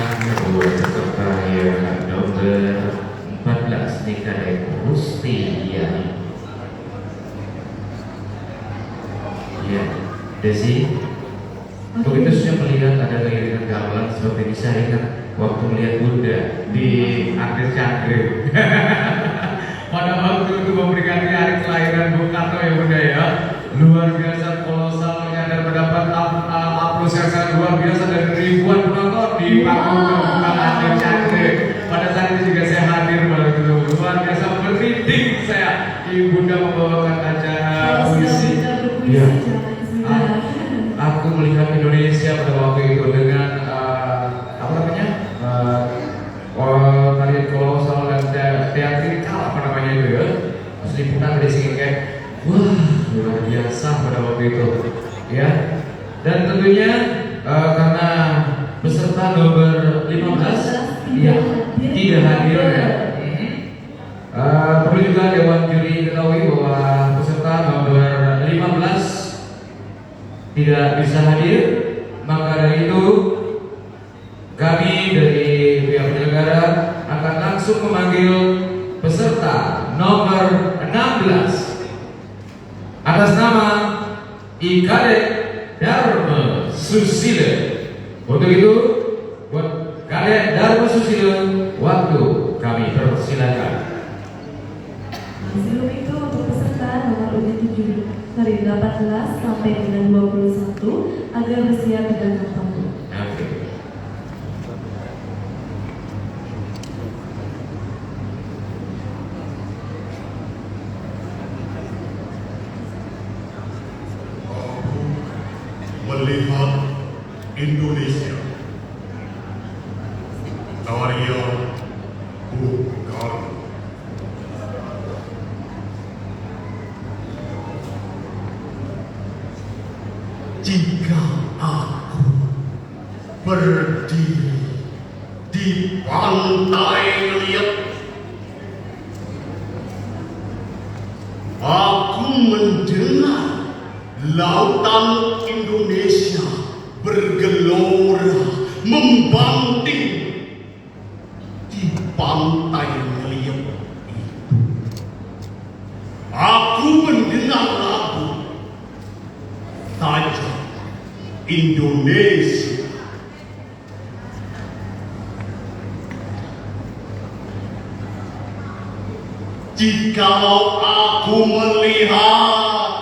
buat peserta yang nomor 14 nikah dari Rusti ya. Iya, Desi. Begitu saya melihat ada iringan gamelan seperti ini, saya ingat waktu melihat Bunda di Artis Cangkrik. Pada waktu itu memberikan hari kelahiran Bung Karno ya Bunda ya. Luar biasa kolosalnya dan mendapat aplaus yang sangat luar biasa dari ribuan penonton di panggung Artis Cangkrik. Pada saat itu juga saya hadir pada itu, luar biasa merinding saya. Ibunda membawakan acara puisi. Iya. Aku melihat Indonesia pada waktu itu dengan apa namanya tarian kolosal dan teatrikal apa namanya itu ya, liputan dari sini kayak wah luar biasa pada waktu itu ya. Dan tentunya karena peserta nomor 15 ya tidak hadir ya, perlu juga Dewan Juri ketahui bahwa peserta nomor 15 tidak bisa hadir, maka dari itu kami dari pihak penyelenggara akan langsung memanggil peserta nomor 16 atas nama Ikadek Dharma Susila. Untuk itu, buat Kadek Dharma Susila, waktu kami persilakan. Sebelum itu untuk peserta nomor urut 7 dari 18 sampai dengan 21 agar bersiap di belakang panggung. Oke. Melihat Indonesia karya Bung Karno. Jika aku berdiri di pantai Ngeliat, aku mendengar lautan Indonesia bergelora membanting di pantai Ngeliat itu. Aku mendengar lagu Saja Indonesia. Jikalau aku melihat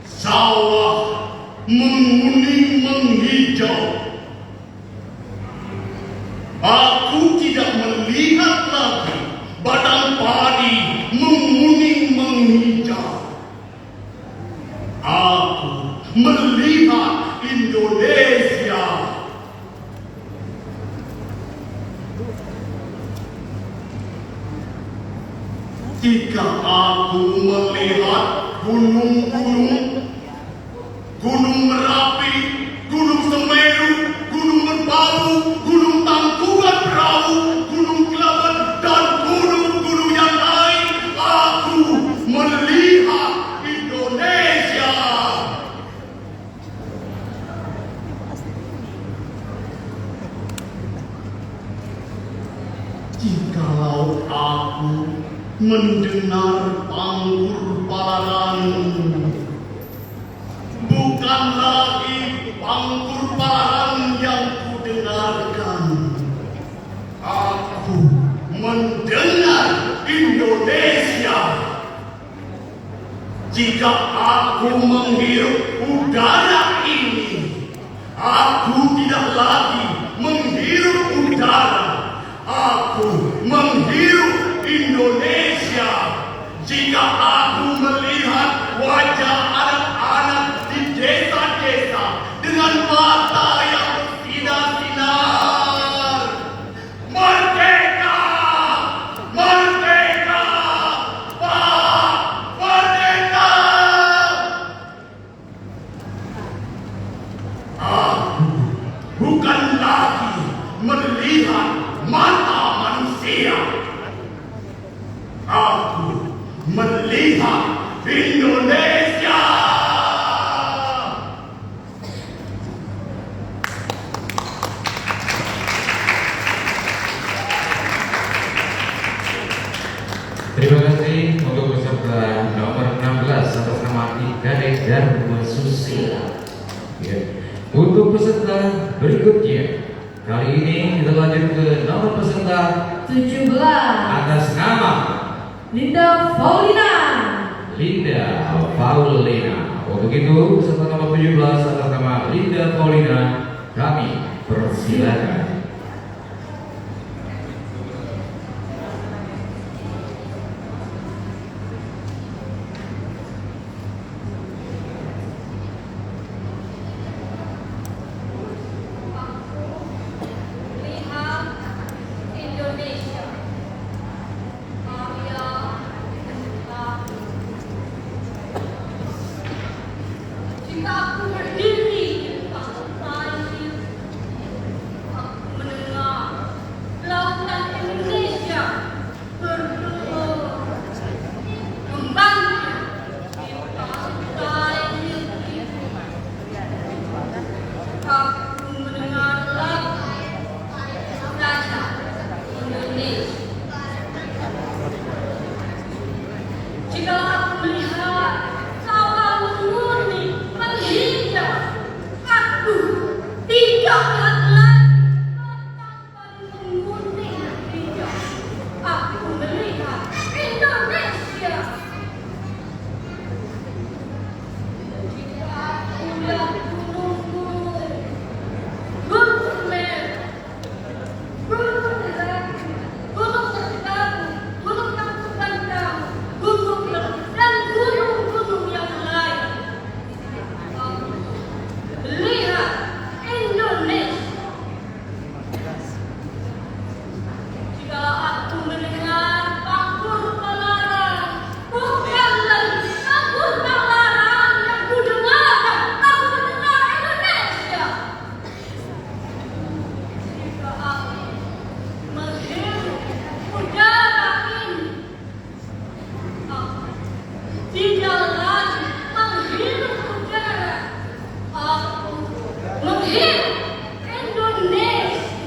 sawah menguning menghijau, aku tidak melihat lagi badan padi menguning menghijau. Aku melihat Indonesia. Jika aku melihat gunung-gunung, Gunung Merapi, Gunung Semeru, Gunung Merbabu, Gunung Tangkuban Perahu, Gunung Kelabat, dan gunung-gunung yang lain, aku melihat Indonesia. Jikalau aku mendengar panggur palaran, bukan lagi panggur palaran yang kudengarkan, aku mendengar Indonesia. Jika aku menghirup udara ini, aku tidak lagi menghirup udara, aku menghirup Indonesia. Jika aku melihat wajah anak-anak di desa-desa dengan mata yang bersinar-sinar, merdeka, merdeka, Pak, merdeka. Aku bukan lagi melihat mata manusia. Aku melihat Indonesia. Untuk peserta berikutnya, kali ini kita lanjut ke nomor peserta 17 atas nama Linda Paulina. Linda Paulina. Untuk itu peserta nomor 17 atas nama Linda Paulina, kami persilakan. Lihat Indonesia. Karya Bung jika aku berdiri di pantai, aku mendengar lautan Indonesia bergelut kembangnya di pantai itu. Aku mendengar lagu Raja Indonesia. Jika aku melihat sawah murni menghijau, aku tidak lagi tanpa mengunting hijau. Aku melihat Indonesia. Jika aku melihat gunung-gunung, gunung Semeru, gunung Laki, gunung Merbabu, gunung Tangkuban, gunung Lereng, dan gunung-gunung yang lain. Aku melihat Indonesia. Jika aku mendengar pangkur pelarang, bukan lagi pangkur pelarang yang kudengarkan, aku mendengar Indonesia. Jika aku menghirup udara ini, aku tidak lagi menghirup udara, aku menghirup Indonesia.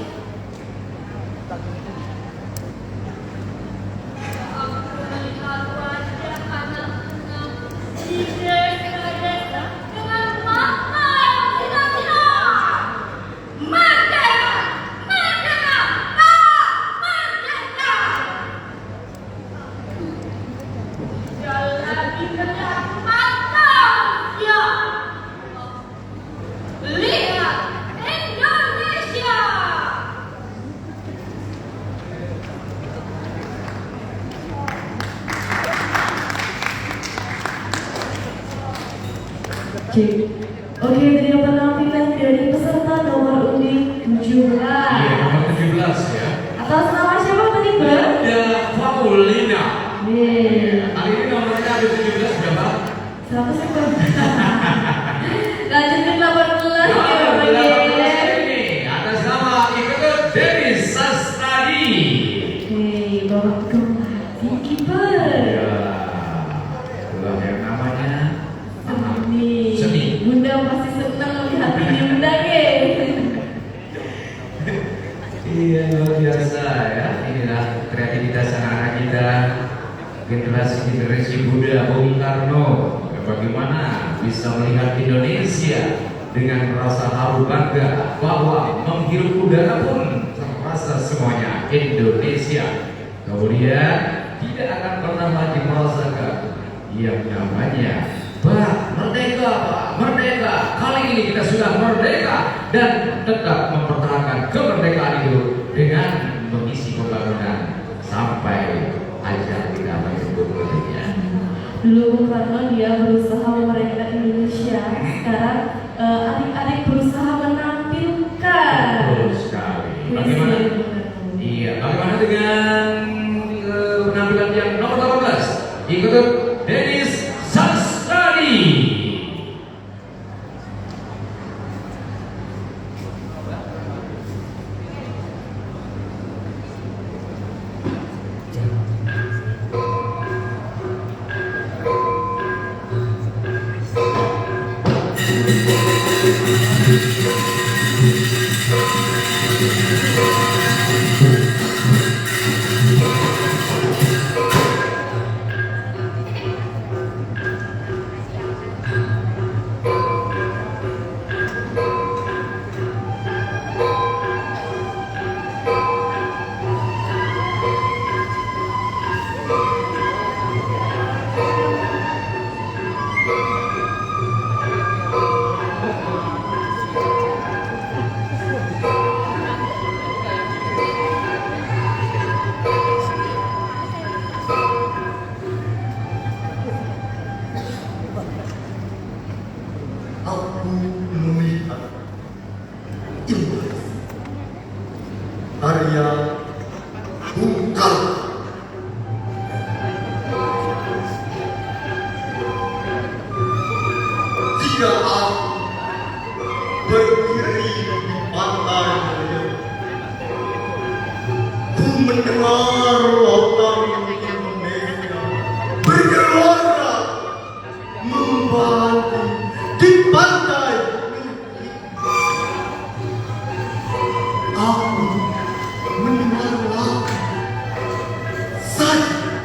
Aku melihat wajah anak-anak di desa-desa dengan mata yang sinar-sinar. Merdeka! Merdeka! Merdeka! Tidak lagi melihat mata manusia. Lihat Indonesia! Oke, dari penampilan dari peserta nomor undi 17. Iya, nomor 17 ya. Atas nama siapa tadi, Bang? Linda Paulina. Nih, Kali ini nomornya ada 17 berapa? siapa sih, Bang? Lanjut ke 18 ya, Nomor Bang. 18 ini atas nama Iketut Denis Sastradi. Oke, Bapak Kemati kiper. Ya, itulah yang namanya Nih, Seni. Bunda pasti senang melihat ini, Bunda ke. Iya, luar biasa ya. Inilah kreativitas anak-anak kita, generasi Buddha Bung Karno. Bagaimana bisa melihat Indonesia dengan rasa haru bangga bahwa menghirup udara pun terasa semuanya Indonesia. Kemudian tidak akan pernah lagi merasakan yang namanya merdeka, Pak, merdeka. Kali ini kita sudah merdeka dan tetap mempertahankan kemerdekaan itu dengan mengisi pembangunan sampai ajal kita menyebutnya. Dulu Bung Karno dia berusaha memerdekakan Indonesia. Sekarang adik-adik berusaha menampilkan. Betul sekali. Bagaimana? Iya, bagaimana dengan penampilan yang nomor 18? Ikut Denis Sastradi. saya bukan. Jika aku berdiri di pantai, ku mendengar lautan Indonesia bergelora membati di pantai. Aku mendengar lagu saja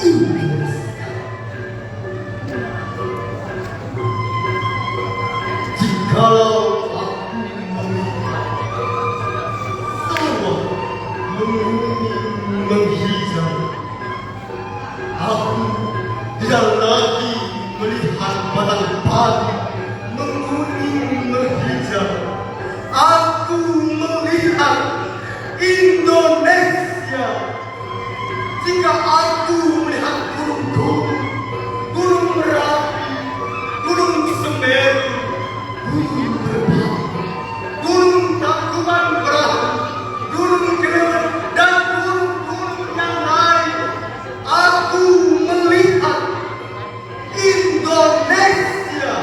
Indonesia. Jikalau aku melihat sawah menghijau, aku tidak lagi melihat padang padi menguning menghijau. Aku melihat Indonesia. Jika aku melihat gunung-gunung, Gunung Merapi, Gunung Semeru, Gunung Merbabu, Gunung Tangkuban Perahu, Gunung Kelebat, dan gunung-gunung yang lain, aku melihat Indonesia.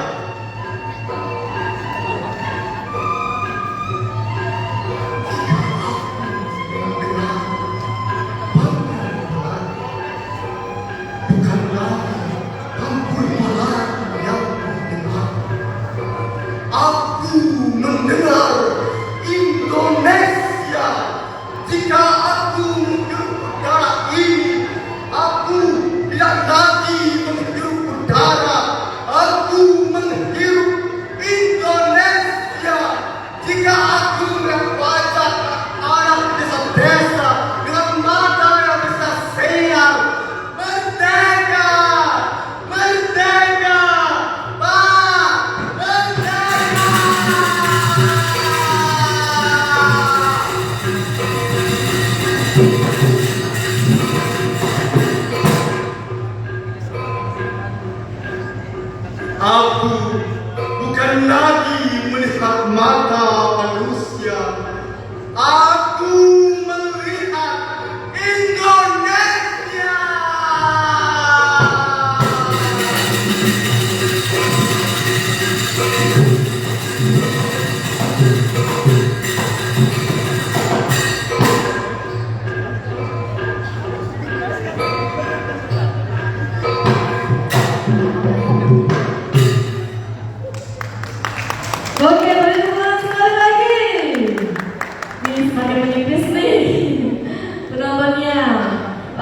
Bukan lagi Kampung Barat yang mendengar. Aku mendengar Indonesia. Jika aku menghirup udara ini, aku tidak lagi menghirup udara. Aku menghirup Indonesia. Jika aku melihat wajah anak desa-desa dengan mata yang bisa siang, merdeka, merdeka, Pak, merdeka. Aku bukan lagi melihat mata manusia. Aku melihat Indonesia. Oke, boleh teman sekali lagi. Ini semakin menipis nih penontonnya.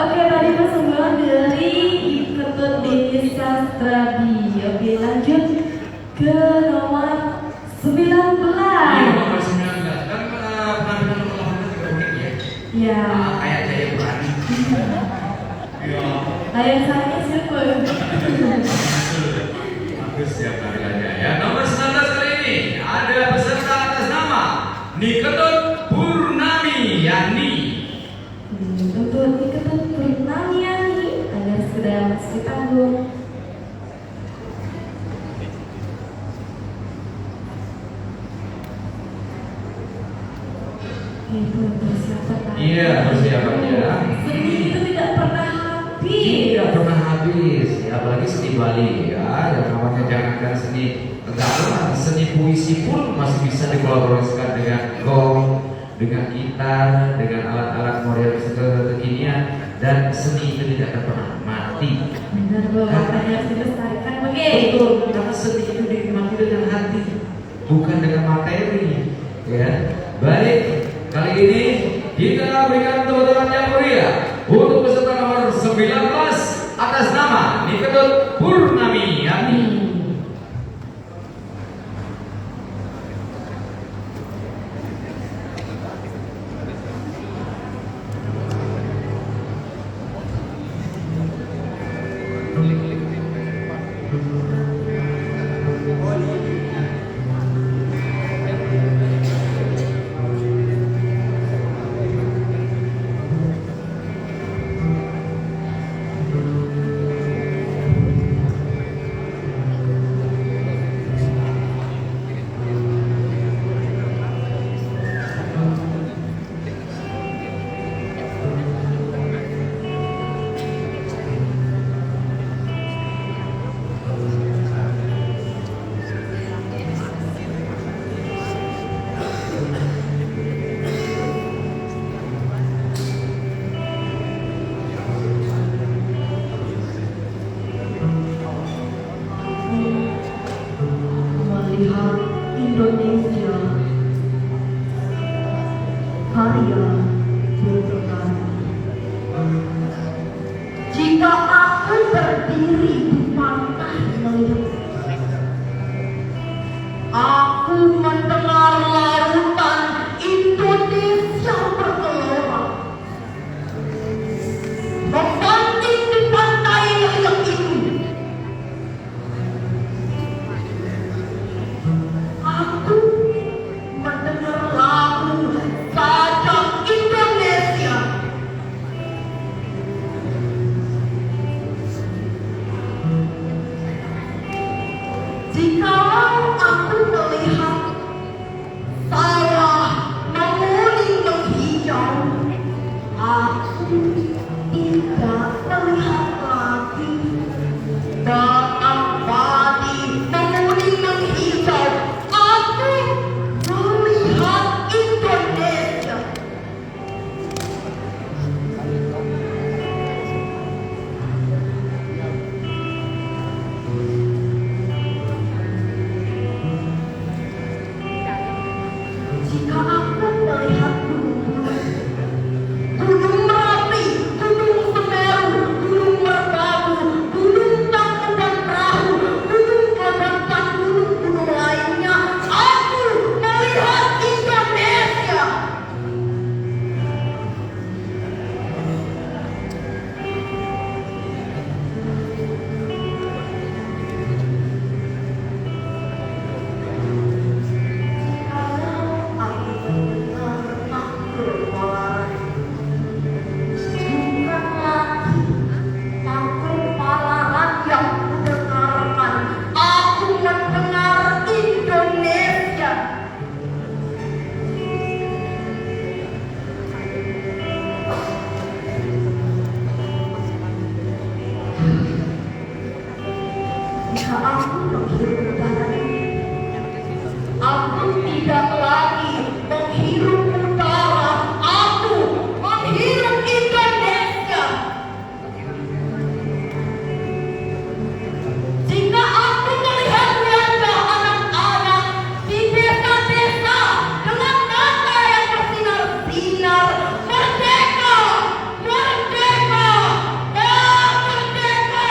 Oke, tadi persembahan dari Ketut Dini Sastradi. Oke, lanjut ke nomor 19. Iya, nomor 19. Kan penampilan nomor 18 juga unik ya. Ya, Kayak Jaya Berani. Iya. layan saya siapa? Bagus ya penampilannya ya. Nomor 19 kali ini ada peserta atas nama Niketut Purnami Yani. Untuk Ketut Purnami Yani agar segera masuk di panggung. Itu persiapan. Iya, persiapannya. Seni itu tidak pernah habis. Tidak pernah habis, ya, apalagi seni Bali ya, yang namanya jangankan seni gamelan, seni puisi pun masih bisa dikolaborasikan dengan gong, dengan gitar, dengan alat-alat modern kekinian, dan seni itu tidak akan pernah mati. Benar, Bu. Makanya harus dilestarikan begitu. Betul, karena seni itu dinikmati dengan hati, bukan dengan materi. Ya, baik. Kali ini kita berikan tepuk tangan yang meriah untuk peserta nomor 19 atas nama Niketut Purnami Yani. saya berpengaruh. Jika aku berdiri di pantai melihat, aku mendengar lautan Indonesia bergelora, membanting di pantai yang itu. Aku mendengar lagu sajak Indonesia. Jikalau aku melihat sawah menguning menghijau, aku tidak melihat lagi batang padi menguning menghijau. Aku melihat Indonesia. Jika aku melihat Gunung Merapi, Gunung Semeru, Gunung Merbabu, Gunung Tangkuban Perahu, Gunung Kelabakan, gunung-gunung lainnya, aku melihat Indonesia. Aku tidak lagi menghirup udara, aku menghirup Indonesia. Jika aku melihat wajah anak-anak di desa-desa dengan mata yang bersinar-sinar, merdeka, merdeka, merdeka.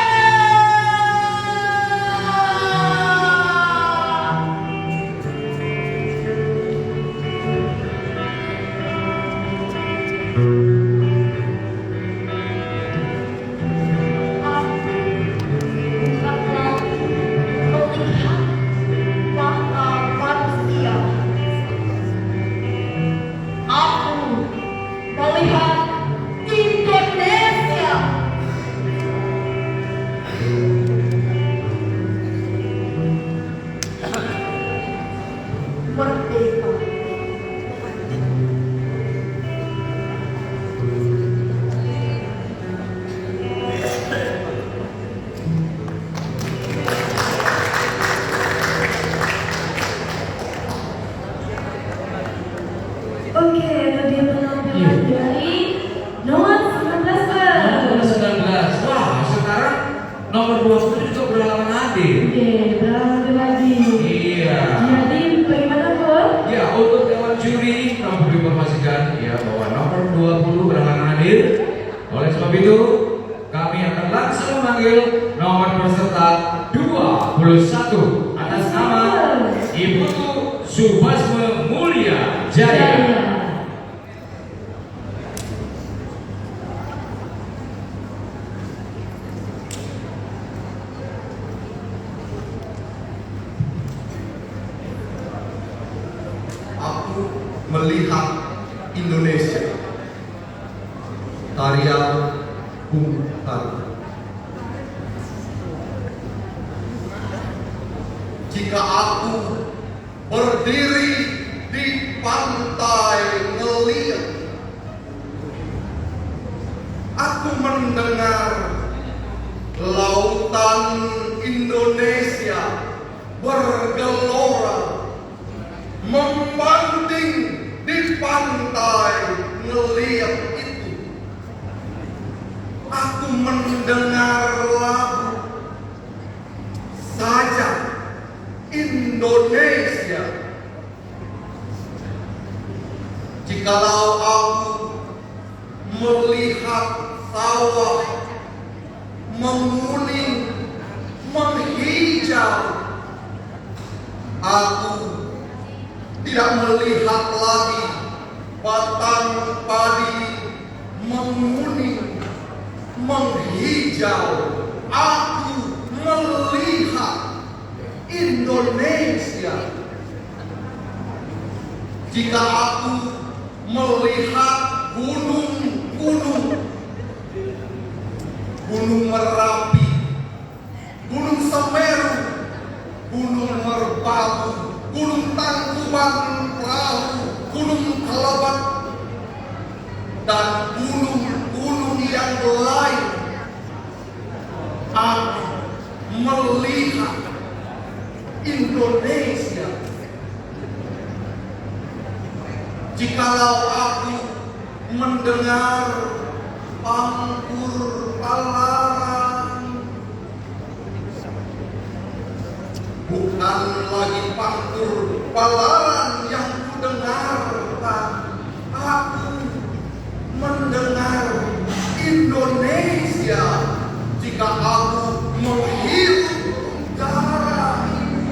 Oke, itu dia penampilan dari nomor 19. Nomor 19. Wah, sekarang nomor 20 juga berhalangan hadir. Oke, berlanjut lagi. Iya. Jadi bagaimana, Bor? Ya, untuk dewan juri kami informasikan ya bahwa nomor 20 berhalangan hadir. Oleh sebab itu, kami akan langsung memanggil nomor peserta 21 atas nama Ibu Subasme Mulia Jaya. Aku melihat Indonesia, karya Bung Karno. Jika aku berdiri di pantai ngeliat, aku mendengar lautan Indonesia bergelora, membanding di pantai ngeliat itu. Aku mendengar lagu sajak Indonesia. Jikalau aku melihat sawah menguning, menghijau, aku tidak melihat lagi batang padi menguning, menghijau. Aku melihat Indonesia. Jika aku melihat gunung-gunung, Gunung Merapi, Gunung Semeru, Gunung Merbabu, Gunung Tangkuban Perahu, Gunung Kelabat, dan gunung-gunung yang lain, aku melihat Indonesia. Jikalau aku mendengar pangkur palaran, bukan lagi pangkur palaran yang kudengarkan, aku mendengar Indonesia. Jika aku menghirup udara ini,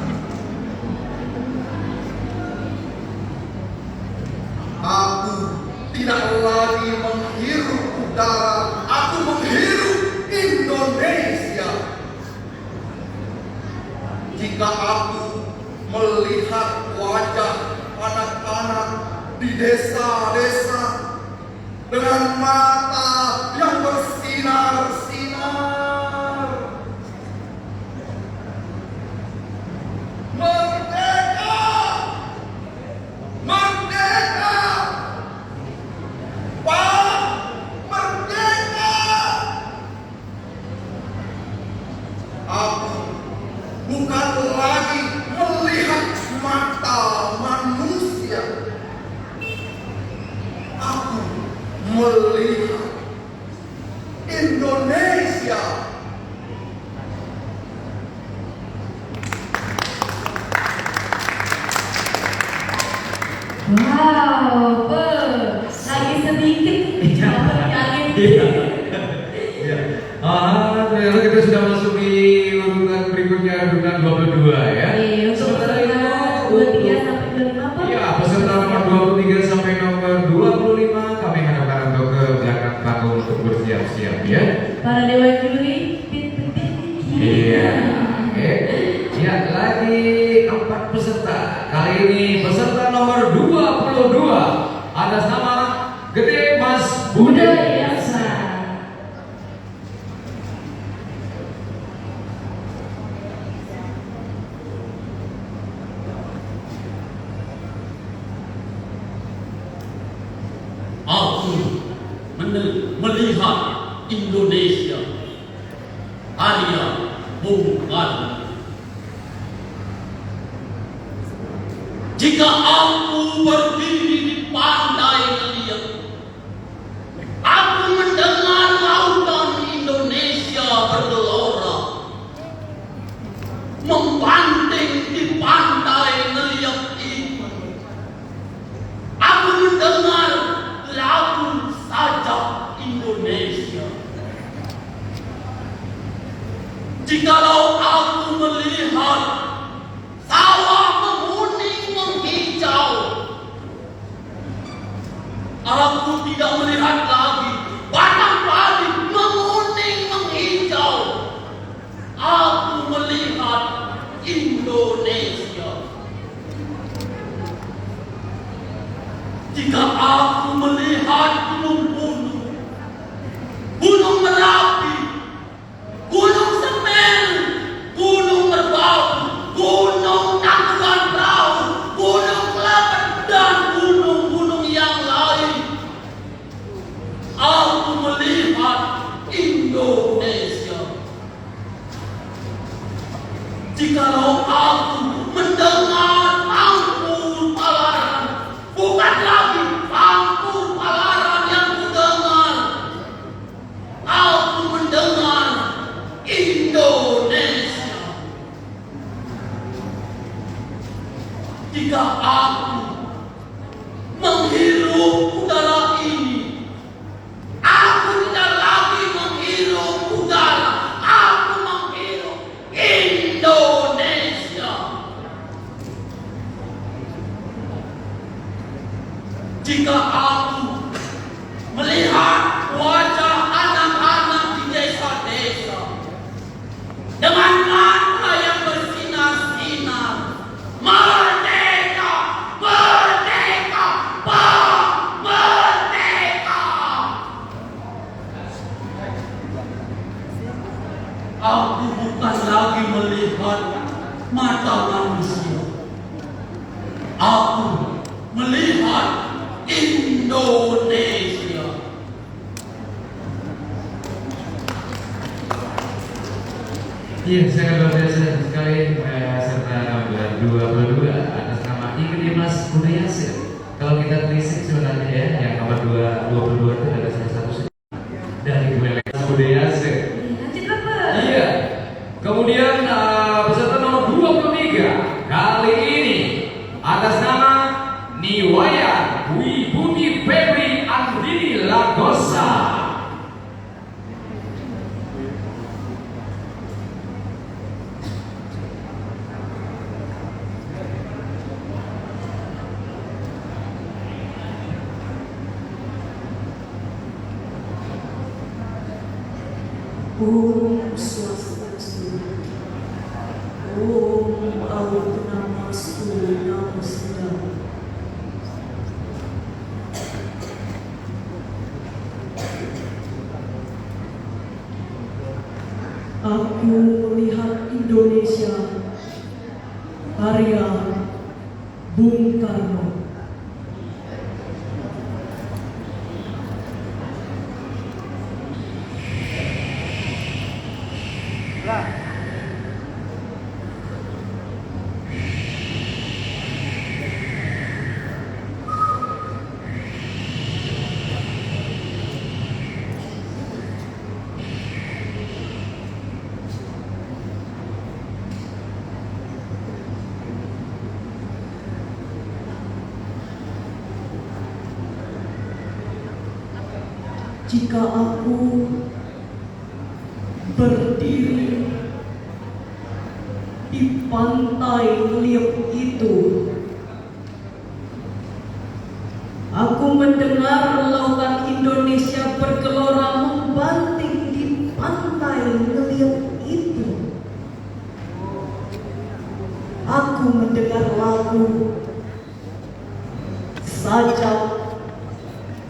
aku tidak lagi menghirup udara, aku menghirup Indonesia. Jika aku melihat wajah anak-anak di desa-desa dengan mata yang bersinar-sinar, merdeka, merdeka, Pak, merdeka. Aku bukan lagi melihat mata manusia, aku melihat Indonesia. Wow, lagi sedikit jawab yang Ternyata kita sudah masuk di urutan berikutnya, urutan 22 ya. Untuk Sementara peserta 23 sampai 25 apa? Iya, peserta nomor 23 sampai nomor 25 kami harapkan untuk ke belakang panggung untuk bersiap-siap ya. Para dewan juri, pit-pit. Iya, oke. Ya, lagi 4 peserta. Kali ini peserta nomor 22 atas nama Gede Mas Budi. Aku melihat Indonesia, Arya Bung Karno. Jika aku berdiri di pantai Liat, aku mendengar lautan Indonesia bergelora, membanting di pantai Liat itu. Aku mendengar lagu sajak Indonesia. Jikalau aku melihat sawah menguning menghijau, aku tidak melihat lagi batang padi menguning menghijau. Aku melihat Indonesia. Jika aku melihat gunung-gunung, Gunung Merapi, Gunung Semeru, Gunung Merbabu, Gunung Tangkuban Perahu, Gunung Kelabat, dan gunung-gunung yang lain, aku melihat Indonesia. Jikalau aku mendengar pangkur palaran, bukan lagi pangkur palaran yang kudengar, aku mendengar Indonesia. Jika aku menghirup menghirup udara ini. Aku tidak lagi menghirup udara, aku menghirup Indonesia. Jika aku melihat wajah anak-anak di desa-desa dengan mata yang bersinar-sinar, merdeka, merdeka, Pak, merdeka. Aku bukan lagi melihat mata manusia. Aku melihat Indonesia. Iya, sangat luar biasa sekali serta nomor 22 atas nama Igedimas Budayase. Kalau kita telisik sebenarnya ya, yang nomor 22 itu adalah salah satu dari Budayase. Lanjut apa? Iya. Kemudian peserta nomor 23 kali ini atas nama Niwayan Wibuti Febri Andini Lagosa. Om Swastiastu. Om Autnamastu Namaste. Aku melihat Indonesia karya Bung Karno. Jika aku berdiri di pantai liuk itu, aku mendengar lautan Indonesia bergelora membanting di pantai liuk itu. Aku mendengar lagu sajak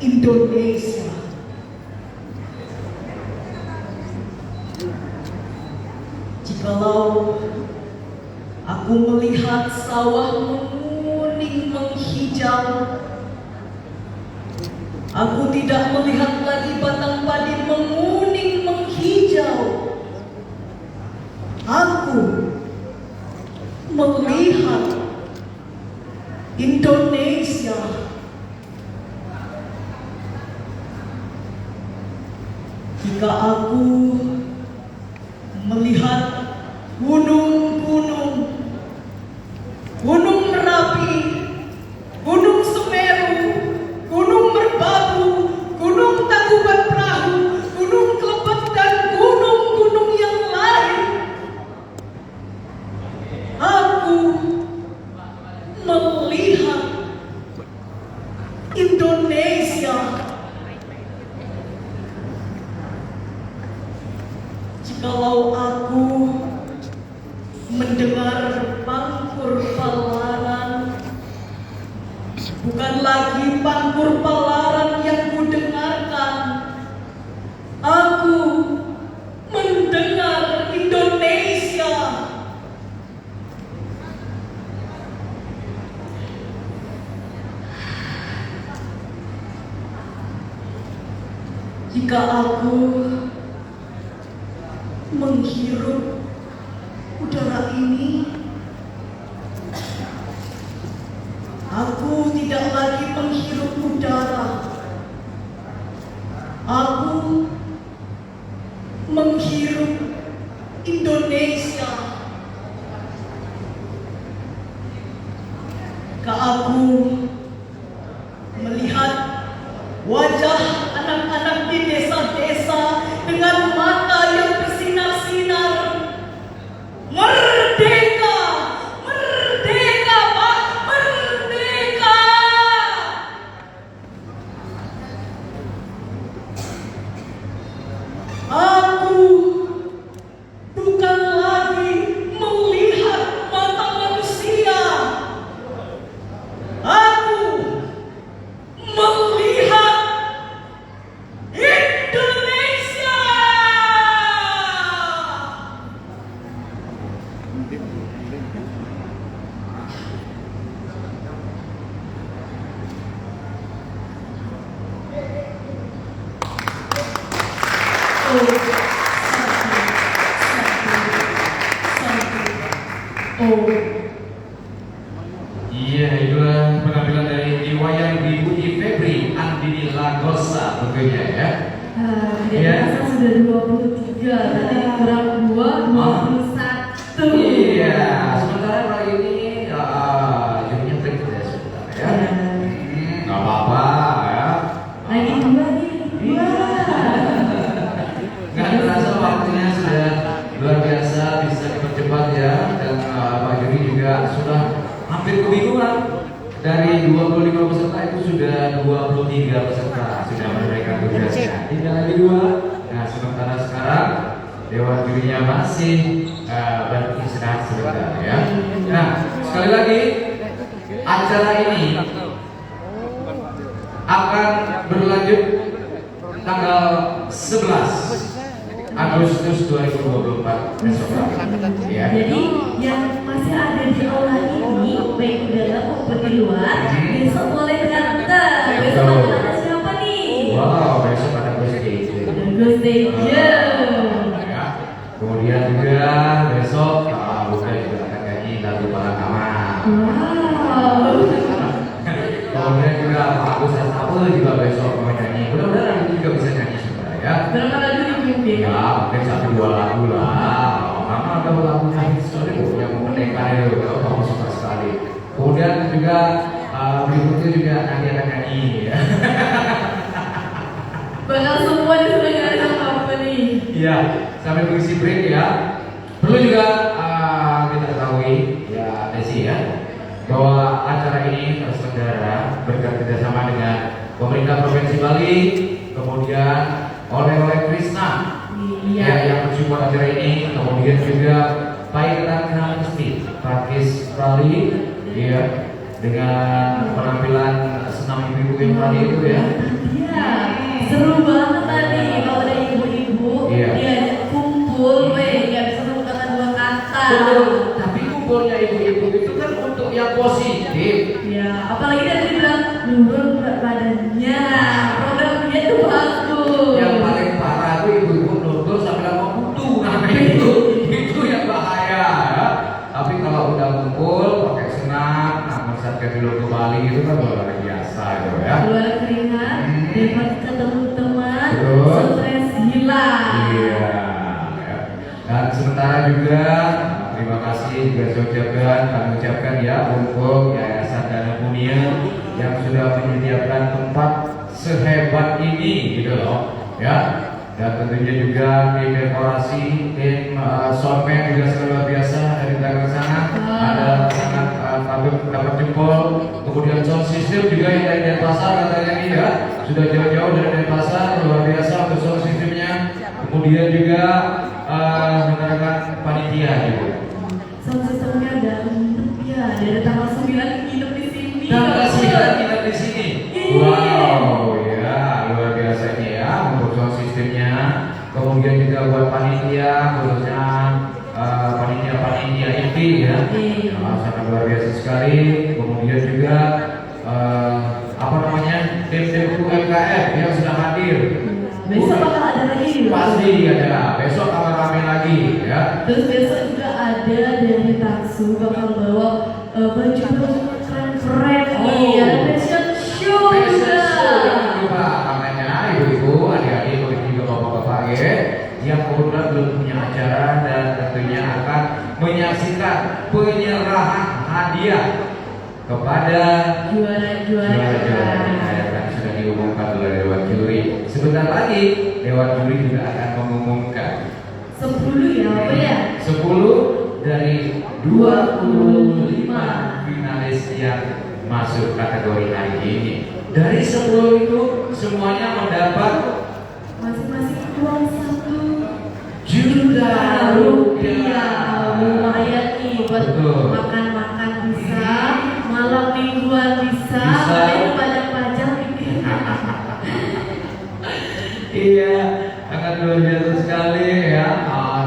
Indonesia. Jikalau aku melihat sawah menguning menghijau, aku tidak melihat lagi batang padi menguning menghijau. Aku melihat Indonesia. Jika aku melihat gunung-gunung, Gunung Merapi, Gunung Semeru, Gunung Merbabu, Gunung Tangkuban Perahu, Gunung Kelebet dan gunung-gunung yang lain, aku melihat Indonesia. Jikalau aku mendengar pangkur palaran, bukan lagi pangkur palaran yang kudengarkan, aku mendengar Indonesia. Jika aku menghirup udara ini, aku tidak lagi menghirup udara. Aku menghirup Indonesia. Jika aku melihat wajah anak-anak di desa-desa dengan mata yang bersinar-sinar. Merdeka! Merdeka, Pak! Merdeka! Aku bukan lagi melihat mata manusia. Aku melihat Indonesia. Iya, itulah penampilan dari wayang diikuti Febri Andini Lagosa tentunya ya. Tidak Iya. terasa sudah 23, tadi kurang 21. Iya, sementara kali ini jadinya trik ya sebentar ya. Nggak apa-apa ya. Lagi 2 nih, 2. Nggak terasa waktunya sudah luar biasa, bisa dipercepat ya. Dan Pak Juri juga sudah hampir kebingungan. Dari 25 peserta itu sudah 23 peserta sudah menunaikan tugasnya. Tinggal lagi 2. Nah, sementara sekarang Dewan Jurinya masih beristirahat sebentar ya. Nah, sekali lagi acara ini akan berlanjut tanggal 11 Agustus 2024 besok ya. Jadi yang masih ada di aula ini, baik di dalam maupun di luar, besok boleh datang. Besok ada siapa nih? Wow, besok ada Gus DJ. Gus DJ. Ya. Kemudian juga besok Buka juga akan nyanyi lagu Palangama. Wow. Kemudian juga Pak Agus Astapel juga besok mau nyanyi. Mudah-mudahan itu juga bisa nyanyi sebentar ya. Berapa lagu nih mungkin? Ya, mungkin 1-2 lagu lah. Karena ada lagu historik yang mendekat itu, kamu suka sekali. Kemudian juga berikutnya juga nanti akan nyanyi ya. Bakal semua diselenggarakan sama apa nih? Iya, sambil mengisi break ya. Perlu juga kita ketahui ya Desi ya, bahwa acara ini terselenggara berkat kerjasama dengan pemerintah Provinsi Bali, kemudian oleh Krishna ya, yang mensupport acara ini, kemudian juga Pairan Kramesti Pakis Bali ya, dengan penampilan senam ibu-ibu yang tadi itu ya. Iya, seru banget tadi kalau ada ibu-ibu Iya. diajak kumpul, weh, nggak bisa satu kata dua kata. Betul, tapi kumpulnya ibu-ibu itu kan untuk yang positif. Ya, apalagi dia tadi bilang nurun berat badannya, program dia tuh bagus. Yang paling parah itu ibu-ibu nonton sambil mau kutu, nah itu yang bahaya ya. Tapi kalau udah kumpul pakai senam, Satgas Logo Bali itu kan luar biasa itu ya. Keluar keringat, dapat ketemu teman, Betul. stres hilang. Iya. Ya. Dan sementara juga terima kasih juga kami ucapkan ya untuk Yayasan Dana Munia yang sudah menyediakan tempat sehebat ini gitu loh ya. Dan tentunya juga tim dekorasi, tim soundman juga sangat luar biasa dari belakang sana. Ada sangat dapat jempol. Kemudian sound system juga yang dari Denpasar katanya ini ya, sudah jauh-jauh dari Denpasar, luar biasa untuk sound systemnya. Kemudian juga rekan-rekan panitia juga. Sound systemnya dangdut ya, dari tanggal 9 nginep di sini. Tanggal 9 kita di sini. Wow, ya luar biasa ini ya untuk sound systemnya. Kemudian juga buat panitia, khususnya panitia inti ya, sangat luar biasa sekali. Kemudian juga tim UMKM yang sudah hadir. Besok bakal ada lagi. Pasti ada. Besok akan ramai lagi ya. Terus besok juga ada dari Taksu bakal bawa baju keren-keren nih, ada fashion show juga. Makanya ibu-ibu, adik-adik, begitu juga bapak-bapak ya, yang kebetulan belum punya acara dan tentunya akan menyaksikan penyerahan hadiah kepada Juara-juara yang sudah diumumkan oleh Dewan Juri juga akan mengumumkan 10 ya Bapak ya. 10 dari 25 finalis yang masuk kategori hari ini. Dari 10 itu semuanya mendapat Masing-masing uang 1 juta rupiah. Lumayan nih buat Betul. makan-makan bisa, malam mingguan bisa, Bisa. apalagi pajak-pajak ini. Iya, akan luar biasa sekali ya.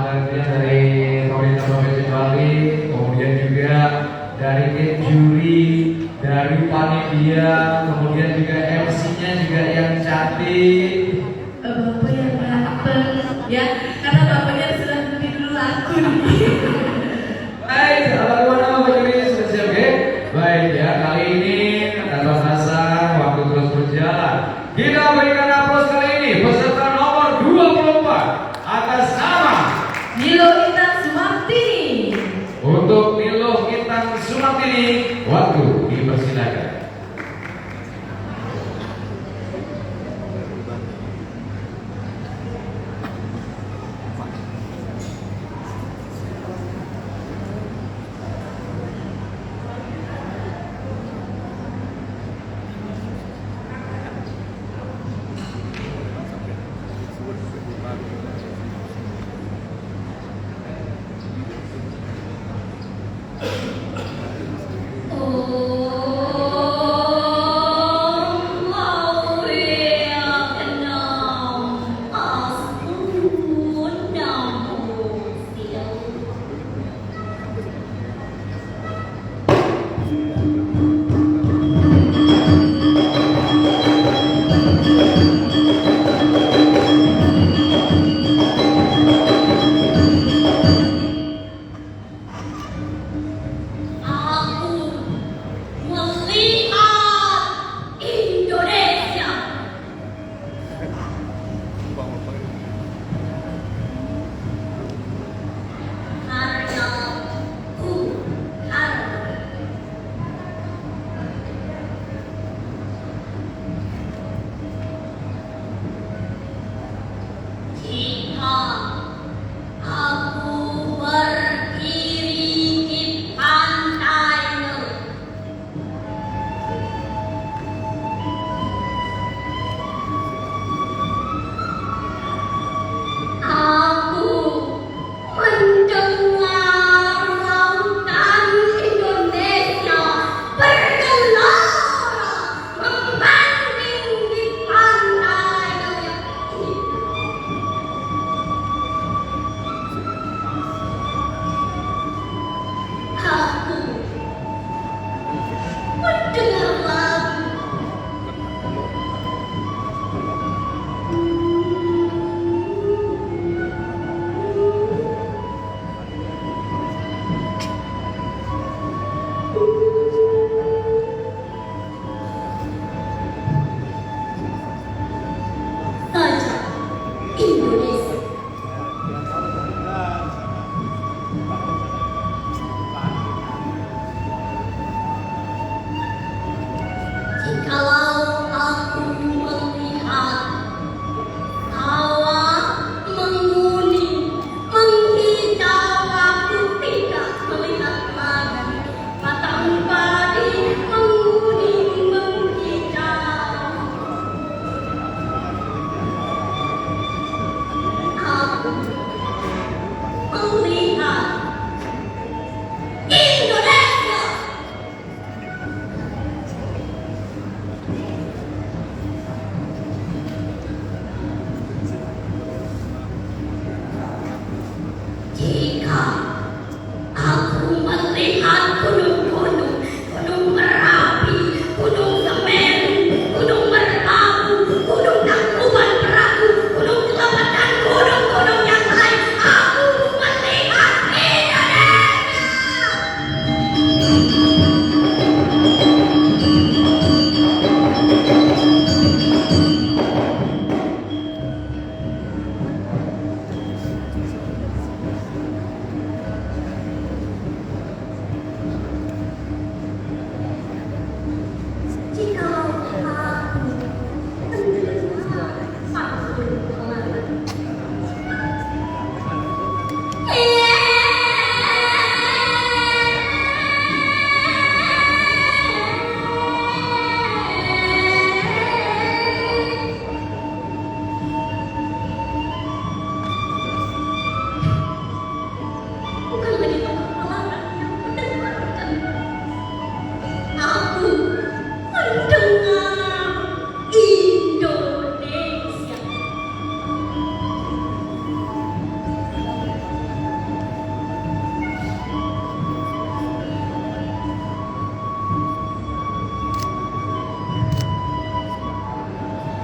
Tentunya dari pemerintah Provinsi Bali, kemudian juga dari tim juri, dari panitia, kemudian juga MC-nya juga yang cantik. Bapak yang ganteng ya, karena bapaknya sudah lebih dulu aku nih. Baik, apa Bapak Juri sudah siap ya? Baik ya, kali ini tanpa terasa waktu terus berjalan. Kita berikan aplaus kali ini peserta nomor 24 atas nama Nilo Intan Sumartini. untuk Nilo Intan Sumartini. Waktu dipersilakan. Oh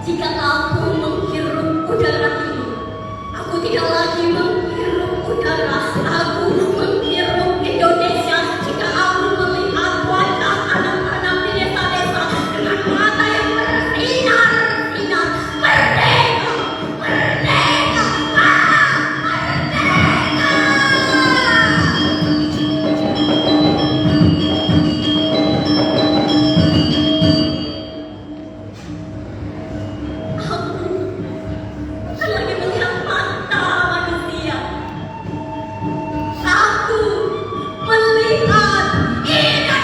Jika aku menghirup udara ini, aku tidak lagi menghirup udara, aku menghirup Indonesia. Jika aku melihat wajah anak-anak di desa-desa dengan mata yang bersinar-sinar, merdeka, merdeka, merdeka. Aku lagi melihat mata manusia. Aku melihat Indonesia.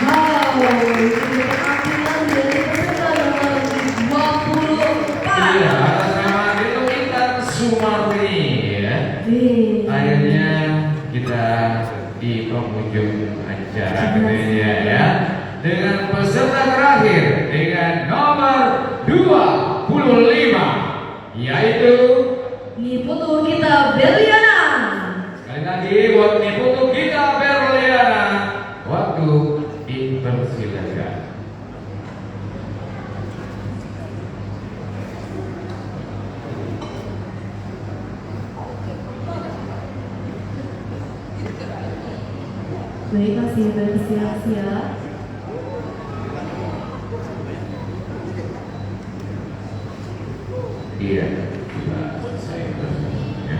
Wow, itu penampilan dari peserta nomor 24. Iya, atas nama Deto Intan Sumarni ya. Wih. Akhirnya kita di penghujung acara katanya ya. Dengan peserta terakhir dengan nomor 25 yaitu Niputu kita Beliana. sekali lagi buat Niputu kita Berliana. Waktu dipersilakan. Baik, masih bersiap-siap. Iya, kita selesai ya.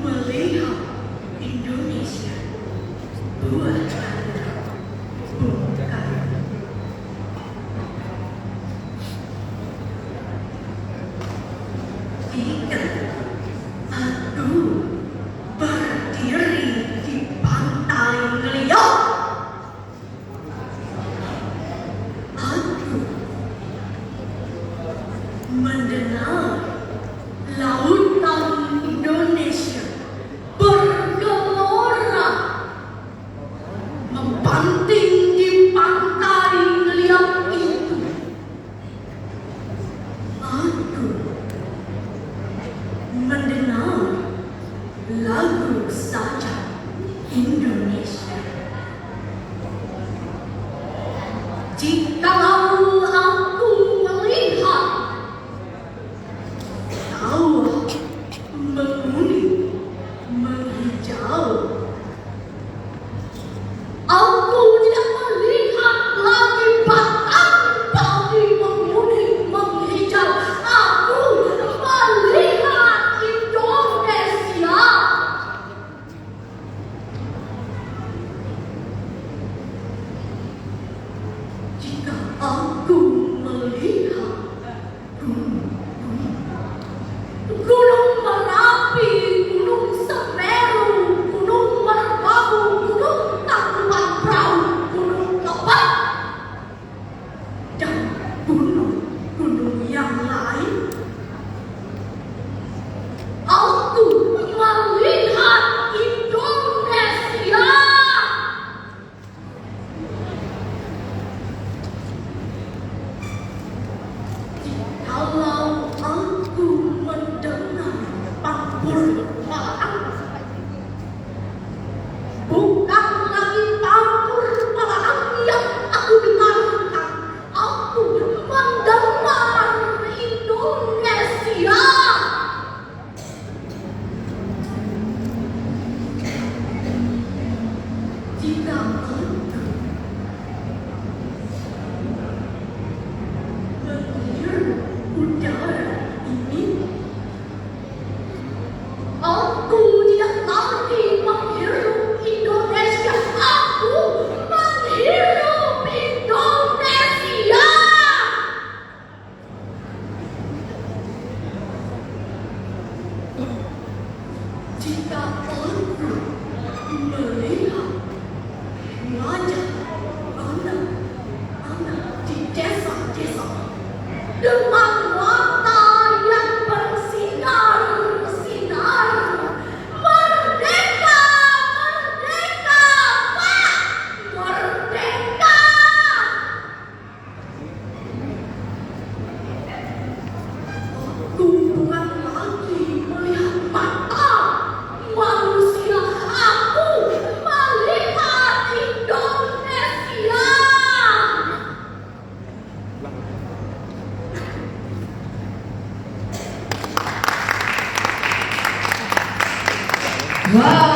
Melihat Indonesia buat Anda, bukan. Jika aku berdiri di pantai Ngeliat, aku mendengar lautan Indonesia bergelora, membanting di pantai Ngeliat itu. Aku mendengar lagu saja Indonesia. Jikalau aku melihat sawah menguning, menghijau, aku tidak melihat lagi batang padi menguning, menghijau. Aku melihat Indonesia. Jika aku melihat gunung, jika aku melihat wajah anak-anak di desa-desa dengan mata yang bersinar-sinar. Merdeka, merdeka, Pak, merdeka. Aku bukan lagi melihat mata manusia, aku melihat Indonesia. Wow.